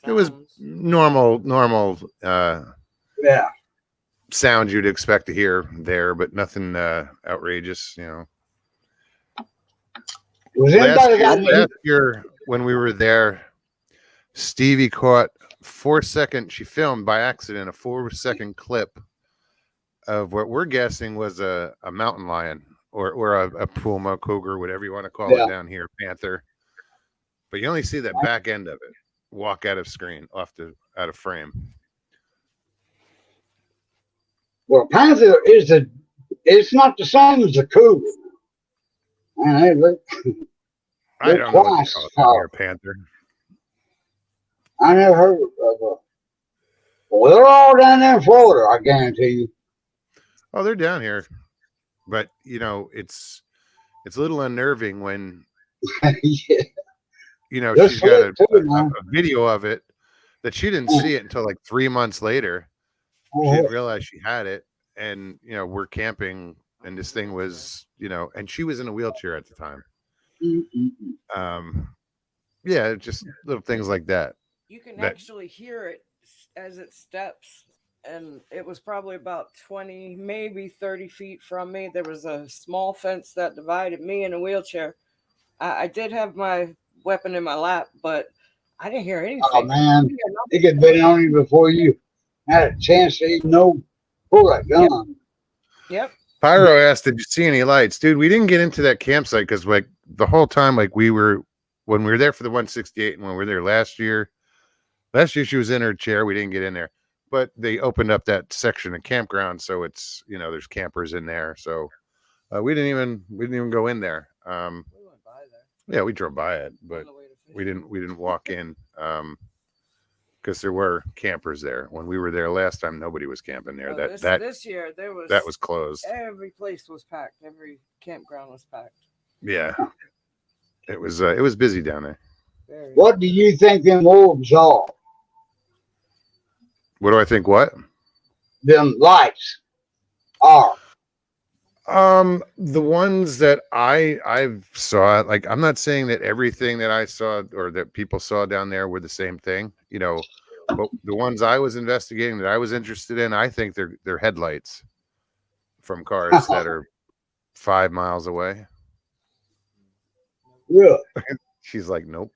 Speaker 1: It was
Speaker 3: Sounds.
Speaker 1: normal
Speaker 5: Yeah.
Speaker 1: sounds you'd expect to hear there, but nothing outrageous.
Speaker 5: Was anybody got any?
Speaker 1: Last year when we were there, Stevie caught 4-second. She filmed by accident a 4-second clip of what we're guessing was a mountain lion or a puma, cougar, whatever you want to call
Speaker 5: Yeah.
Speaker 1: it down here, panther. But you only see that back end of it walk out of screen, out of frame.
Speaker 5: Well, panther it's not the same as a cougar. Man, they look.
Speaker 1: I don't know what to call it down here, panther.
Speaker 5: I never heard of a. Well, they're all down there in Florida, I guarantee you.
Speaker 1: Oh, they're down here, but it's a little unnerving when
Speaker 5: Yeah.
Speaker 1: she's got a video of it that she didn't see it until like 3 months later. She didn't realize she had it, and we're camping, and this thing was and she was in a wheelchair at the time. Yeah, just little things like that.
Speaker 3: You can actually hear it as it steps. And it was probably about 20, maybe 30 feet from me. There was a small fence that divided me in a wheelchair. I did have my weapon in my lap, but I didn't hear anything.
Speaker 5: Oh man, it could have been on you before you had a chance to even pull that gun.
Speaker 3: Yep.
Speaker 1: Pyro asked, "Did you see any lights, dude?" We didn't get into that campsite because like the whole time, like when we were there for the 168, and when we were there last year she was in her chair. We didn't get in there. But they opened up that section of campground, so it's there's campers in there. So we didn't even go in there.
Speaker 3: We went by there.
Speaker 1: Yeah, we drove by it, but we didn't walk in because there were campers there. When we were there last time, nobody was camping there.
Speaker 3: This year there was
Speaker 1: that was closed.
Speaker 3: Every place was packed. Every campground was packed.
Speaker 1: Yeah, it was busy down there.
Speaker 5: What do you think them orbs are?
Speaker 1: What do I think? What
Speaker 5: them lights are?
Speaker 1: The ones that I've saw, like, I'm not saying that everything that I saw or that people saw down there were the same thing, but the ones I was investigating that I was interested in, I think they're headlights from cars that are 5 miles away.
Speaker 5: Yeah.
Speaker 1: She's like, nope.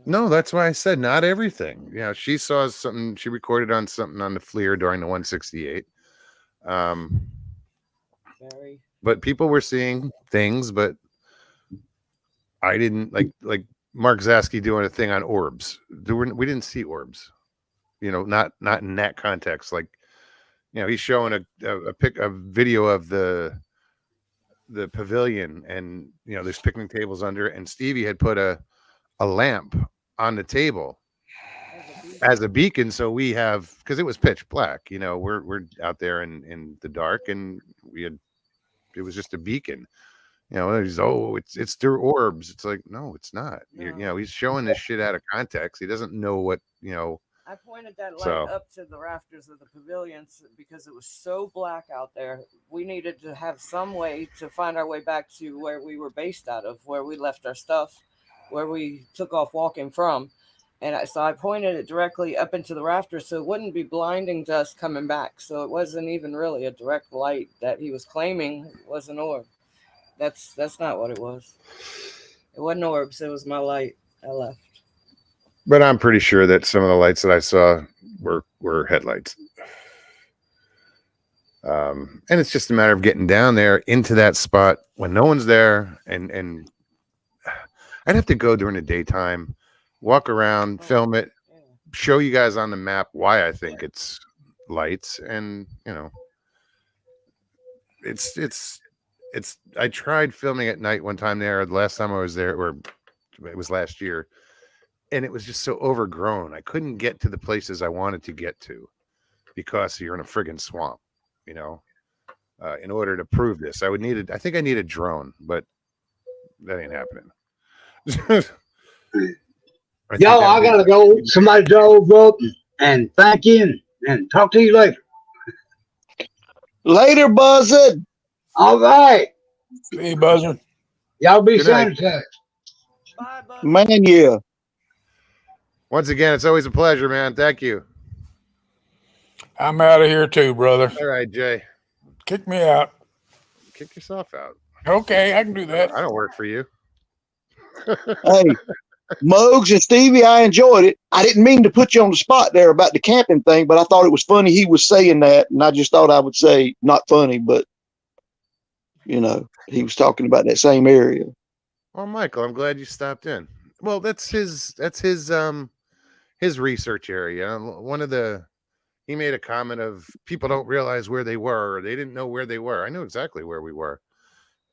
Speaker 1: No, that's why I said not everything. She saw something. She recorded on something on the FLIR during the 168. But people were seeing things, but I didn't like Mark Zasky doing a thing on orbs. We didn't see orbs. Not in that context. Like, he's showing a video of the pavilion, and there's picnic tables under it, and Stevie had put a lamp on the table as a beacon. So we have, because it was pitch black, we're out there in the dark, and it was just a beacon. You know, he's it's their orbs. It's like, no, it's not. You
Speaker 3: No.
Speaker 1: know, he's showing this shit out of context. He doesn't know what, you know.
Speaker 3: I pointed that light
Speaker 1: So
Speaker 3: up to the rafters of the pavilions because it was so black out there. We needed to have some way to find our way back to where we were based out of, where we left our stuff, where we took off walking from. And so I pointed it directly up into the rafters so it wouldn't be blinding to us coming back. So it wasn't even really a direct light that he was claiming was an orb. That's not what it was. It wasn't orbs. It was my light. I left.
Speaker 1: but I'm pretty sure that some of the lights that I saw were headlights. And it's just a matter of getting down there into that spot when no one's there, and I'd have to go during the daytime, walk around, film it,
Speaker 3: Yeah.
Speaker 1: show you guys on the map why I think it's lights, and you know, it's I tried filming at night one time there. The last time I was there, or it was last year, and it was just so overgrown. I couldn't get to the places I wanted to get to because you're in a friggin' swamp, you know. In order to prove this, I think I need a drone, but that ain't happening.
Speaker 5: Yo, I gotta go. Somebody drove up and thank you and talk to you later.
Speaker 2: Later, Buzzard.
Speaker 5: All right.
Speaker 4: See, Buzzer.
Speaker 5: Y'all be
Speaker 1: Good night.
Speaker 5: sanitized.
Speaker 3: Bye, bud.
Speaker 2: Man, yeah.
Speaker 1: Once again, it's always a pleasure, man. Thank you.
Speaker 4: I'm out of here too, brother.
Speaker 1: All right, Jay,
Speaker 4: Kick me out.
Speaker 1: kick yourself out.
Speaker 4: Okay, I can do that.
Speaker 1: I don't work for you.
Speaker 2: Hey, Muggs and Stevie, I enjoyed it. I didn't mean to put you on the spot there about the camping thing, but I thought it was funny he was saying that, and I just thought I would say not funny, but you know, he was talking about that same area.
Speaker 1: Well, Michael, I'm glad you stopped in. Well, that's his research area. He made a comment of people don't realize where they were, or they didn't know where they were. I knew exactly where we were.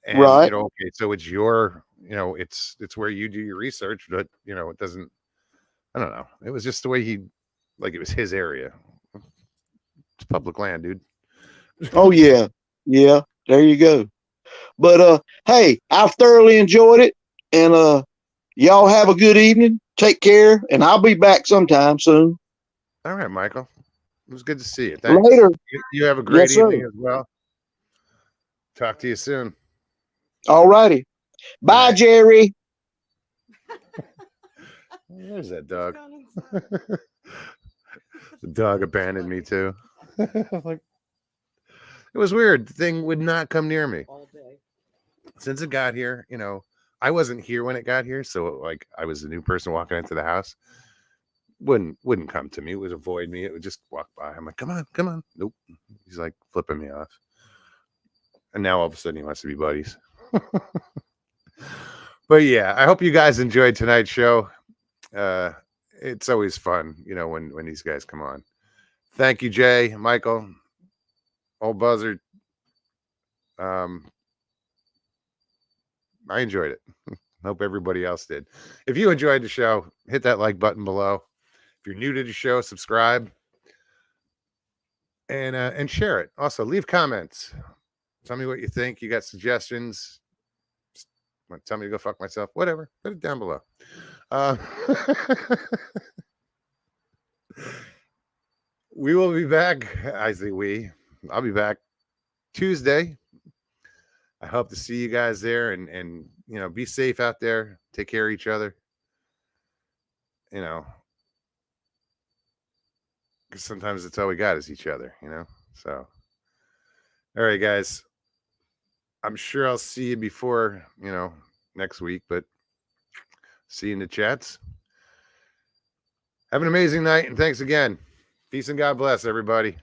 Speaker 1: And
Speaker 2: Right.
Speaker 1: you know, okay, so it's your, you know, it's where you do your research, but you know, it doesn't, I don't know. It was just the way it was his area. It's public land, dude.
Speaker 2: Oh yeah. Yeah. There you go. But hey, I've thoroughly enjoyed it. And y'all have a good evening. Take care. And I'll be back sometime soon.
Speaker 1: All right, Michael. It was good to see you. Thanks.
Speaker 2: Later.
Speaker 1: You have a great
Speaker 2: Yes, sir.
Speaker 1: evening as well. Talk to you soon.
Speaker 2: All righty. Bye,
Speaker 1: Night.
Speaker 2: Jerry.
Speaker 1: There's that dog. The dog abandoned me too. Like, it was weird. The thing would not come near me.
Speaker 3: All day.
Speaker 1: Since it got here, you know, I wasn't here when it got here, so like I was a new person walking into the house. Wouldn't come to me. It would avoid me. It would just walk by. I'm like, come on. Nope. He's like flipping me off. And now all of a sudden he wants to be buddies. But yeah, I hope you guys enjoyed tonight's show. It's always fun, you know, when these guys come on. Thank you, Jay, Michael, old Buzzard. I enjoyed it. Hope everybody else did. If you enjoyed the show, hit that like button below. If you're new to the show, subscribe and share it. Also, leave comments. Tell me what you think. You got suggestions? Tell me to go fuck myself. Whatever. Put it down below. We will be back. I'll be back Tuesday. I hope to see you guys there, and you know, be safe out there. Take care of each other. You know, because sometimes it's all we got is each other. You know. So, all right, guys. I'm sure I'll see you before, you know, next week, but see you in the chats. Have an amazing night, and thanks again. Peace and God bless, everybody.